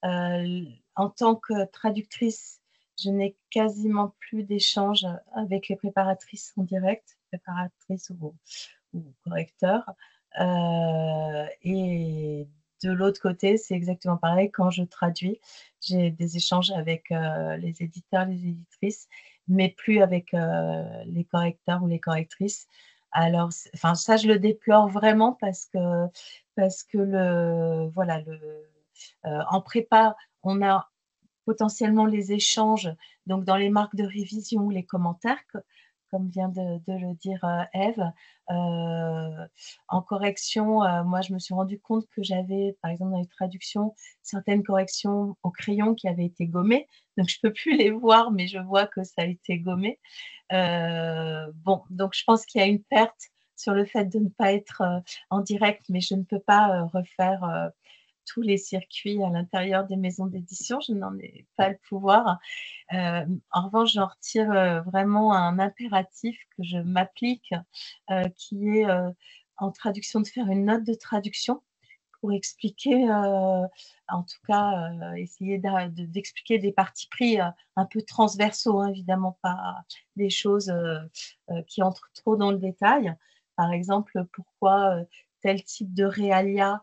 en tant que traductrice, je n'ai quasiment plus d'échanges avec les préparatrices en direct, préparatrices ou correcteurs. Et de l'autre côté, c'est exactement pareil. Quand je traduis, j'ai des échanges avec les éditeurs, les éditrices, mais plus avec les correcteurs ou les correctrices. Alors, enfin, ça, je le déplore vraiment parce que voilà, en prépa, on a potentiellement les échanges, donc dans les marques de révision ou les commentaires, comme vient de le dire Ève. En correction, moi, je me suis rendu compte que j'avais, par exemple, dans les traductions, certaines corrections au crayon qui avaient été gommées. Donc, je ne peux plus les voir, mais je vois que ça a été gommé. Bon, donc je pense qu'il y a une perte sur le fait de ne pas être en direct, mais je ne peux pas refaire tous les circuits à l'intérieur des maisons d'édition, je n'en ai pas le pouvoir. En revanche, j'en retire vraiment un impératif que je m'applique, qui est en traduction de faire une note de traduction pour expliquer, en tout cas, essayer d'expliquer des partis pris un peu transversaux, hein, évidemment pas des choses qui entrent trop dans le détail. Par exemple, pourquoi tel type de réalia,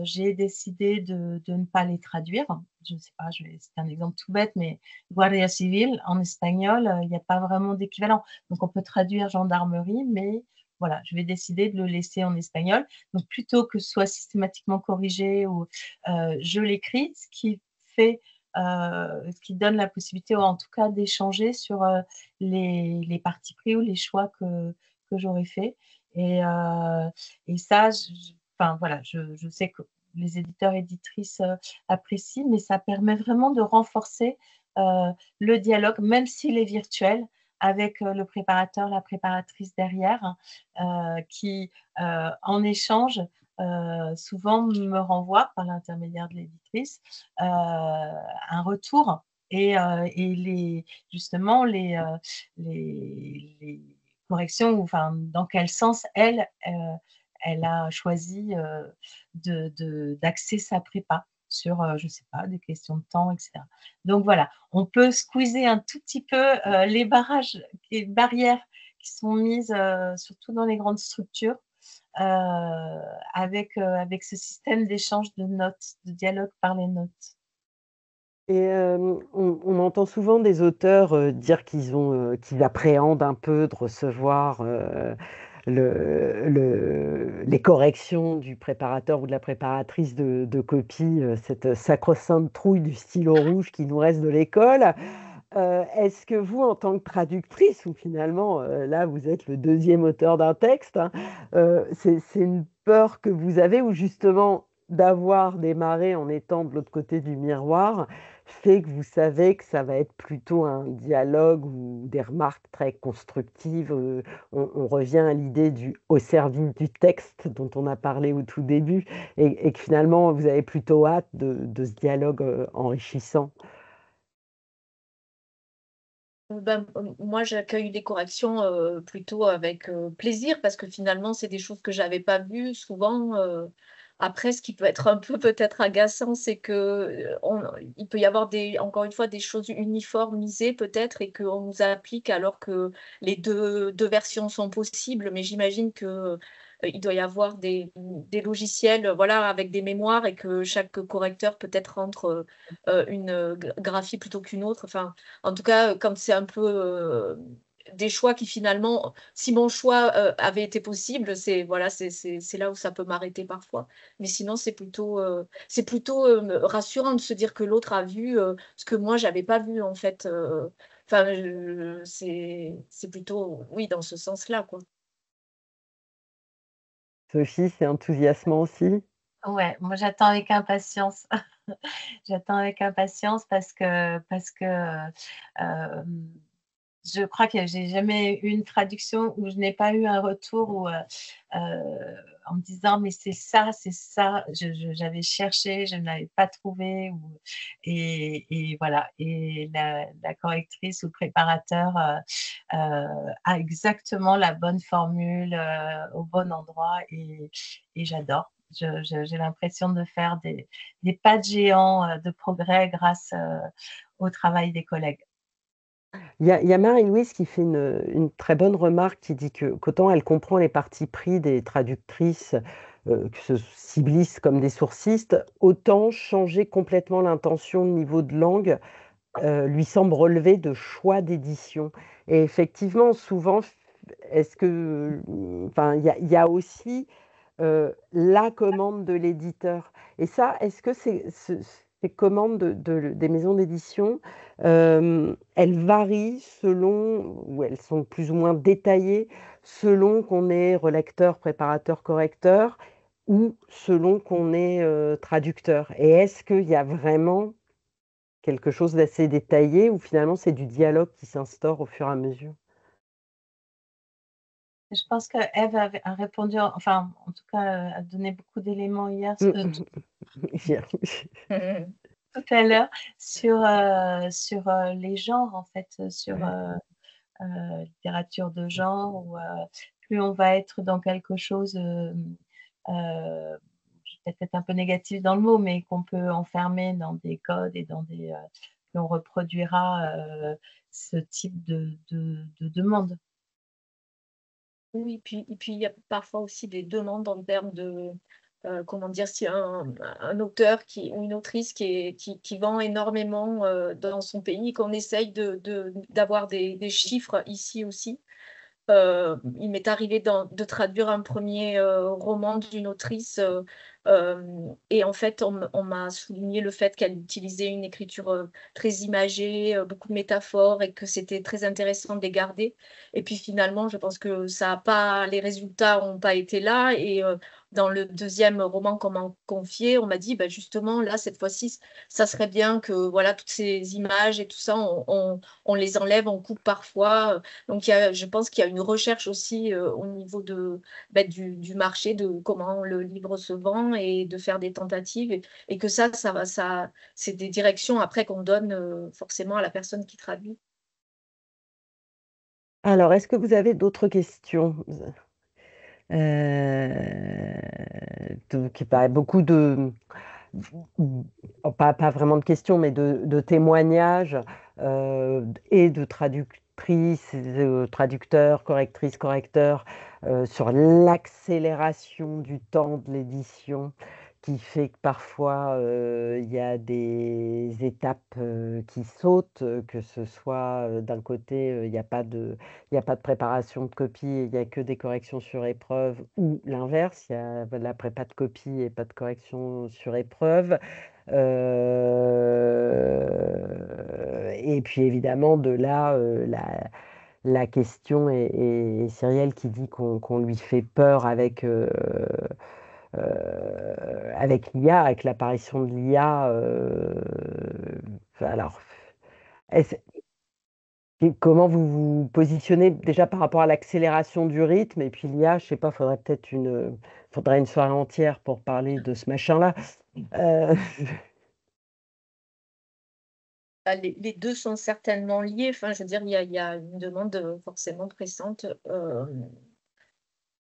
j'ai décidé de ne pas les traduire. Je ne sais pas, c'est un exemple tout bête, mais Guardia Civil, en espagnol, il n'y a pas vraiment d'équivalent. Donc, on peut traduire gendarmerie, mais voilà, je vais décider de le laisser en espagnol. Donc, plutôt que ce soit systématiquement corrigé ou je l'écris, ce qui donne la possibilité, ou en tout cas, d'échanger sur les partis pris ou les choix que j'aurais fait. Et ça, enfin, voilà, je sais que les éditeurs et éditrices apprécient, mais ça permet vraiment de renforcer le dialogue, même s'il est virtuel, avec le préparateur, la préparatrice derrière, qui, en échange, souvent me renvoie, par l'intermédiaire de l'éditrice, un retour et justement les corrections, enfin, dans quel sens elle a choisi d'axer sa prépa sur, je ne sais pas, des questions de temps, etc. Donc voilà, on peut squeezer un tout petit peu les barrières qui sont mises, surtout dans les grandes structures, avec ce système d'échange de notes, de dialogue par les notes. Et on entend souvent des auteurs dire qu'ils appréhendent un peu de recevoir les corrections du préparateur ou de la préparatrice de copie, cette sacro-sainte trouille du stylo rouge qui nous reste de l'école. Est-ce que vous, en tant que traductrice, ou finalement, là, vous êtes le deuxième auteur d'un texte, hein, c'est une peur que vous avez, ou justement d'avoir démarré en étant de l'autre côté du miroir fait que vous savez que ça va être plutôt un dialogue ou des remarques très constructives. On revient à l'idée du au service du texte dont on a parlé au tout début, et que finalement vous avez plutôt hâte de ce dialogue enrichissant. Moi, j'accueille les corrections plutôt avec plaisir parce que finalement, c'est des choses que j'avais pas vues souvent. Après, ce qui peut être un peu peut-être agaçant, c'est que il peut y avoir encore une fois des choses uniformisées peut-être et qu'on nous applique alors que les deux versions sont possibles. Mais j'imagine que il doit y avoir des logiciels, voilà, avec des mémoires et que chaque correcteur peut-être rentre une graphie plutôt qu'une autre. Enfin, en tout cas, comme c'est un peu des choix qui finalement, si mon choix avait été possible, c'est voilà, c'est là où ça peut m'arrêter parfois. Mais sinon, c'est plutôt rassurant de se dire que l'autre a vu ce que moi j'avais pas vu en fait. Enfin, c'est plutôt oui dans ce sens-là quoi. Sophie, c'est enthousiasmant aussi. Ouais, moi j'attends avec impatience. J'attends avec impatience parce que je crois que j'ai jamais eu une traduction où je n'ai pas eu un retour en me disant mais c'est ça, j'avais cherché, je ne l'avais pas trouvé et voilà et la correctrice ou le préparateur a exactement la bonne formule au bon endroit et j'adore. J'ai l'impression de faire des pas de géant de progrès grâce au travail des collègues. Il y a Marie-Louise qui fait une très bonne remarque qui dit qu'autant elle comprend les partis pris des traductrices que ce cibliste comme des sourcistes, autant changer complètement l'intention, le niveau de langue lui semble relever de choix d'édition. Et effectivement, souvent, est-ce que, enfin, il y a aussi la commande de l'éditeur. Et ça, est-ce que ces commandes des maisons d'édition, elles varient selon, ou elles sont plus ou moins détaillées selon qu'on est relecteur, préparateur, correcteur, ou selon qu'on est traducteur? Et est-ce qu'il y a vraiment quelque chose d'assez détaillé ou finalement c'est du dialogue qui s'instaure au fur et à mesure? Je pense qu'Ève a répondu, enfin, en tout cas, a donné beaucoup d'éléments hier, tout à l'heure, sur les genres, en fait, sur littérature de genre, où plus on va être dans quelque chose, je vais peut-être être un peu négative dans le mot, mais qu'on peut enfermer dans des codes et dans des, on reproduira ce type de demande. Oui, et puis il y a parfois aussi des demandes en termes de, comment dire, si un auteur ou une autrice qui vend énormément dans son pays, qu'on essaye d'avoir des chiffres ici aussi. Il m'est arrivé de traduire un premier roman d'une autrice et en fait on m'a souligné le fait qu'elle utilisait une écriture très imagée, beaucoup de métaphores et que c'était très intéressant de les garder. Et puis finalement, je pense que ça a pas, les résultats n'ont pas été là et dans le deuxième roman qu'on m'a confié, on m'a dit bah, justement là cette fois-ci, ça serait bien que voilà toutes ces images et tout ça, on les enlève, on coupe parfois. Donc, je pense qu'il y a une recherche aussi au niveau du marché, de comment le livre se vend et de faire des tentatives. Et que c'est des directions après qu'on donne forcément à la personne qui traduit. Alors, est-ce que vous avez d'autres questions? Donc, beaucoup de, pas vraiment de questions, mais de témoignages et de traductrices, traducteurs, correctrices, correcteurs sur l'accélération du temps de l'édition qui fait que parfois il y a des étapes qui sautent, que ce soit d'un côté, il y a pas de préparation de copie et il n'y a que des corrections sur épreuve ou l'inverse, il y a de la prépa de copie et pas de correction sur épreuve. Et puis évidemment, de là, la question et Cyrielle qui dit qu'on lui fait peur avec l'IA, avec l'apparition de l'IA. Alors, est-ce- comment vous vous positionnez déjà par rapport à l'accélération du rythme et puis l'IA, je sais pas, faudrait une soirée entière pour parler de ce machin-là. Euh, Les deux sont certainement liés. Enfin, je veux dire, il y a une demande forcément pressante.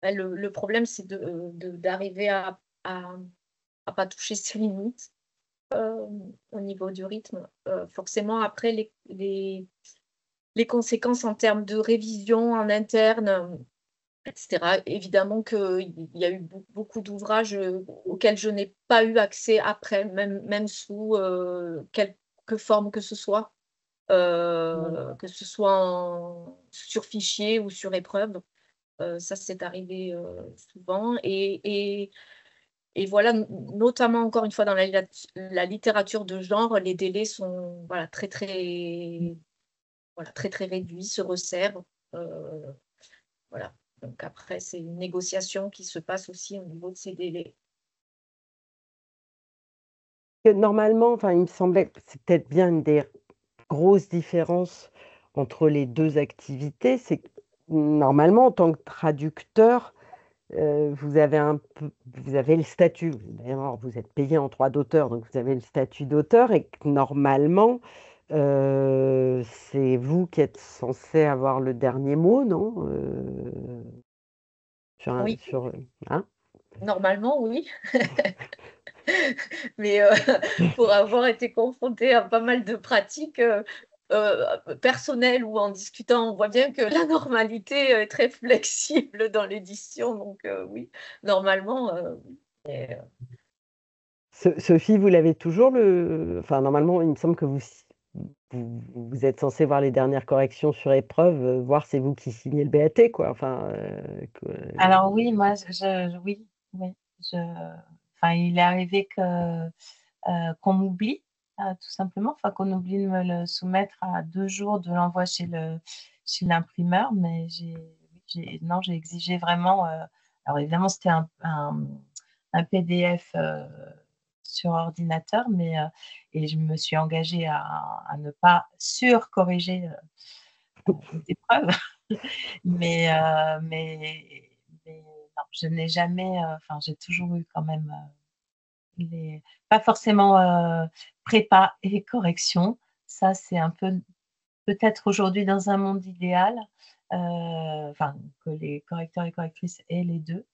Le problème, c'est d'arriver à pas toucher ses limites au niveau du rythme. Forcément, après, les conséquences en termes de révision en interne, etc. Évidemment qu'il y a eu beaucoup d'ouvrages auxquels je n'ai pas eu accès après, même sous quelque forme que ce soit, que ce soit sur fichier ou sur épreuve. Ça, c'est arrivé souvent. Et voilà, notamment encore une fois dans la littérature de genre, les délais sont voilà, très, très réduits, se resserrent. Euh, voilà. Donc après, c'est une négociation qui se passe aussi au niveau de ces délais. Normalement, enfin, il me semblait que c'est peut-être bien une des grosses différences entre les deux activités, c'est que normalement, en tant que traducteur, vous avez vous avez le statut. D'ailleurs, vous êtes payé en droit d'auteur, donc vous avez le statut d'auteur et que normalement, c'est vous qui êtes censé avoir le dernier mot, non? Oui, Hein? normalement, oui. Mais pour avoir été confrontée à pas mal de pratiques, personnel ou en discutant, on voit bien que la normalité est très flexible dans l'édition. Donc oui, normalement. Mais, Sophie, vous l'avez toujours Enfin, normalement, il me semble que vous êtes censé voir les dernières corrections sur épreuve, voir c'est vous qui signez le BAT, quoi. Enfin, Alors oui, moi, oui, oui. Enfin, il est arrivé qu'on m'oublie, tout simplement, enfin qu'on oublie de me le soumettre à 2 jours de l'envoi chez l'imprimeur, mais non, j'ai exigé vraiment. Alors évidemment, c'était un PDF sur ordinateur, et je me suis engagée à ne pas surcorriger les épreuves. Mais non, je n'ai jamais, enfin, j'ai toujours eu quand même pas forcément prépa et correction. Ça, c'est un peu, peut-être aujourd'hui dans un monde idéal, enfin, que les correcteurs et correctrices aient les deux.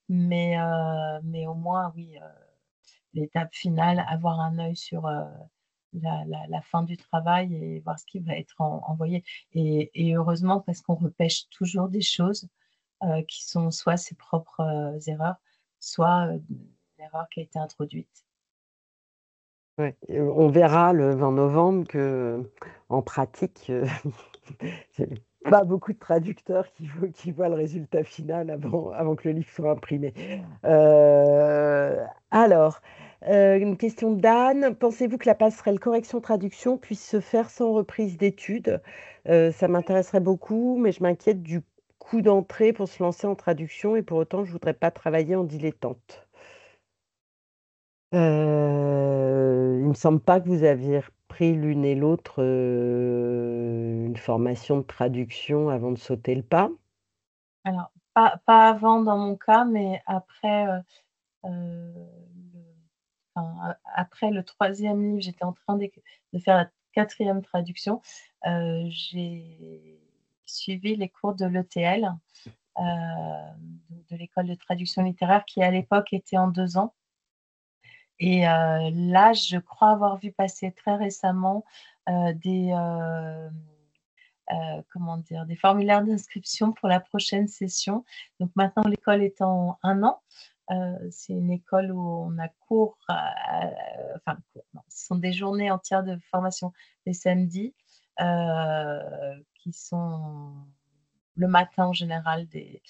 Mais au moins, oui, l'étape finale, avoir un œil sur la fin du travail et voir ce qui va être envoyé. Et heureusement, parce qu'on repêche toujours des choses qui sont soit ses propres erreurs, soit une erreur qui a été introduite. ouais. On verra le 20 novembre que, en pratique, c'est pas beaucoup de traducteurs qui voient le résultat final avant que le livre soit imprimé. Alors, une question d'Anne. Pensez-vous que la passerelle correction-traduction puisse se faire sans reprise d'études? Ça m'intéresserait beaucoup, mais je m'inquiète du coût d'entrée pour se lancer en traduction et pour autant, je voudrais pas travailler en dilettante. Il me semble pas que vous aviez repris l'une et l'autre une formation de traduction avant de sauter le pas. Alors, pas avant dans mon cas, mais après, après le troisième livre, j'étais en train de faire la quatrième traduction. J'ai suivi les cours de l'ETL, de l'école de traduction littéraire, qui à l'époque était en 2 ans. Et là, je crois avoir vu passer très récemment comment dire, des formulaires d'inscription pour la prochaine session. Donc maintenant, l'école est en 1 an. C'est une école où on a cours, enfin, non, ce sont des journées entières de formation les samedis, qui sont le matin en général des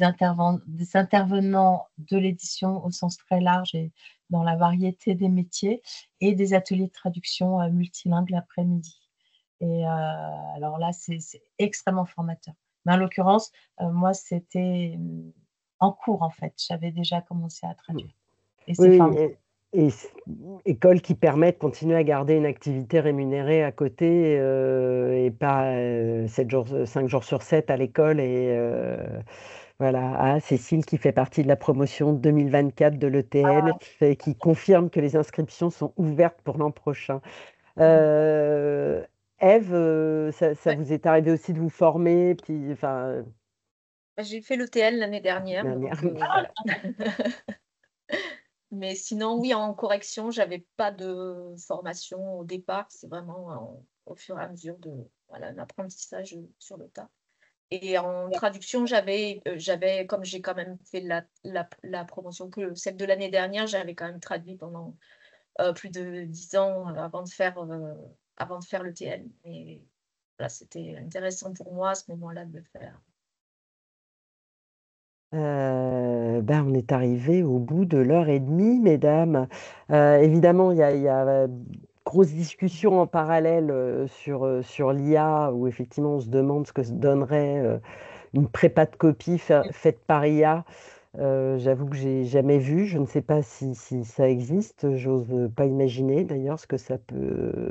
intervenants de l'édition au sens très large et dans la variété des métiers, et des ateliers de traduction multilingues l'après-midi. Et alors là, c'est extrêmement formateur. Mais en l'occurrence, moi, c'était en cours, en fait. J'avais déjà commencé à Mm. traduire. Et c'est Oui, formateur. école qui permet de continuer à garder une activité rémunérée à côté et pas 5 jours sur 7 à l'école. Et voilà, Cécile qui fait partie de la promotion 2024 de l'ETL et qui confirme que les inscriptions sont ouvertes pour l'an prochain. Euh, Ève, ça ouais. vous est arrivé aussi de vous former, enfin, J'ai fait l'ETL l'année dernière, dernière. donc voilà. Mais sinon, oui, en correction, j'avais pas de formation au départ. C'est vraiment au fur et à mesure de voilà, un apprentissage sur le tas. Et en traduction, comme j'ai quand même fait la promotion que celle de l'année dernière, j'avais quand même traduit pendant plus de 10 ans avant de faire le TL. Et voilà, c'était intéressant pour moi à ce moment-là de le faire. Ben, on est arrivé au bout de l'heure et demie, mesdames. Évidemment, il y a grosse discussion en parallèle sur l'IA, où effectivement on se demande ce que se donnerait une prépa de copie faite par IA. J'avoue que j'ai jamais vu, je ne sais pas si ça existe, j'ose pas imaginer d'ailleurs ce que ça peut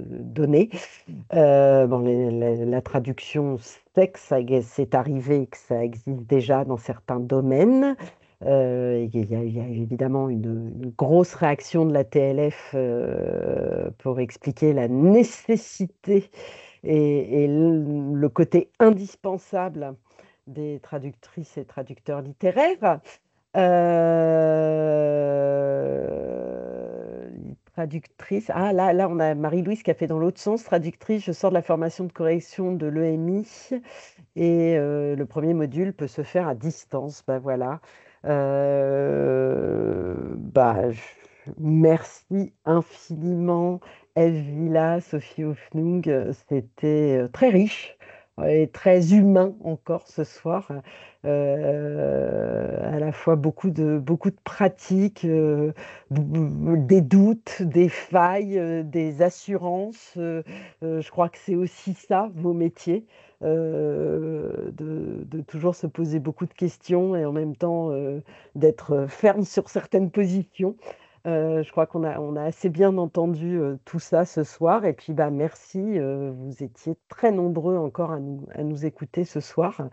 donner. Bon, la traduction, c'est que c'est arrivé, que ça existe déjà dans certains domaines. Il y a évidemment une grosse réaction de la TLF pour expliquer la nécessité et le côté indispensable des traductrices et traducteurs littéraires. Il traductrice. Ah, là, on a Marie-Louise qui a fait dans l'autre sens. Traductrice, je sors de la formation de correction de l'EMI et le premier module peut se faire à distance. Ben voilà. Merci infiniment, Eve Villa, Sophie Hoffnung. C'était très riche et très humain encore ce soir. À la fois beaucoup de pratiques, des doutes, des failles, des assurances. Je crois que c'est aussi ça, vos métiers, de toujours se poser beaucoup de questions et en même temps d'être ferme sur certaines positions. Je crois on a assez bien entendu tout ça ce soir. Et puis, merci. Vous étiez très nombreux encore à nous écouter ce soir.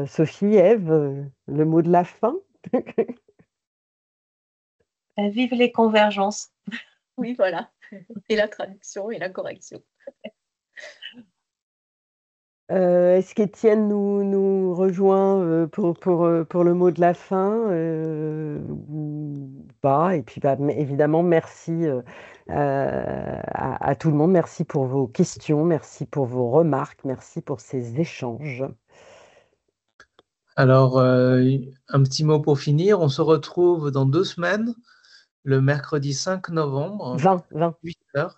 Sophie, Ève, le mot de la fin. Vive les convergences. Oui, voilà. Et la traduction et la correction. Est-ce qu'Étienne nous rejoint pour le mot de la fin ou pas? Et puis, évidemment, merci à tout le monde. Merci pour vos questions, merci pour vos remarques, merci pour ces échanges. Alors, un petit mot pour finir. On se retrouve dans 2 semaines, le mercredi 5 novembre, 20. 8h.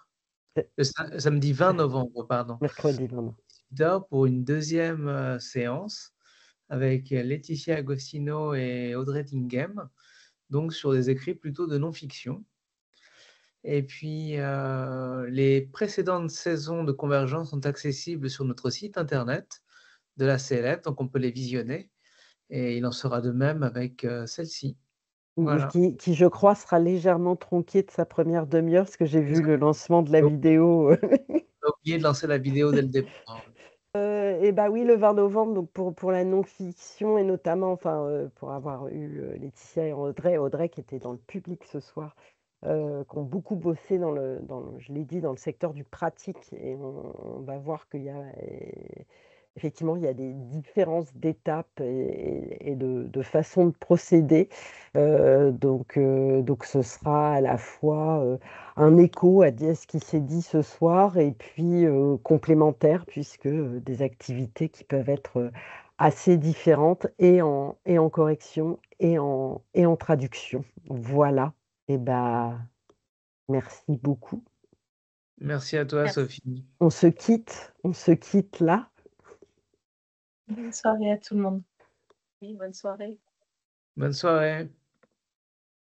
Le samedi 20 novembre, pardon. Mercredi 20. 8h pour une deuxième séance avec Laetitia Agostino et Audrey Tingham, donc sur des écrits plutôt de non-fiction. Et puis, les précédentes saisons de Convergence sont accessibles sur notre site internet de la CLF, donc on peut les visionner. Et il en sera de même avec celle-ci. Voilà. Qui, je crois, sera légèrement tronquée de sa première demi-heure, parce que j'ai vu le lancement de la vidéo. J'ai oublié de lancer la vidéo dès le départ. Et oui, le 20 novembre, donc pour la non-fiction et notamment, pour avoir eu Laetitia et Audrey qui étaient dans le public ce soir, qui ont beaucoup bossé je l'ai dit, dans le secteur du pratique. Et on va voir qu'il y a effectivement, il y a des différences d'étapes et de façons de procéder. Donc, ce sera à la fois un écho à ce qui s'est dit ce soir et puis complémentaire, puisque des activités qui peuvent être assez différentes et en correction et en traduction. Voilà. Et merci beaucoup. Merci à toi, Merci. Sophie. On se quitte là. Bonne soirée à tout le monde. Oui, bonne soirée. Bonne soirée.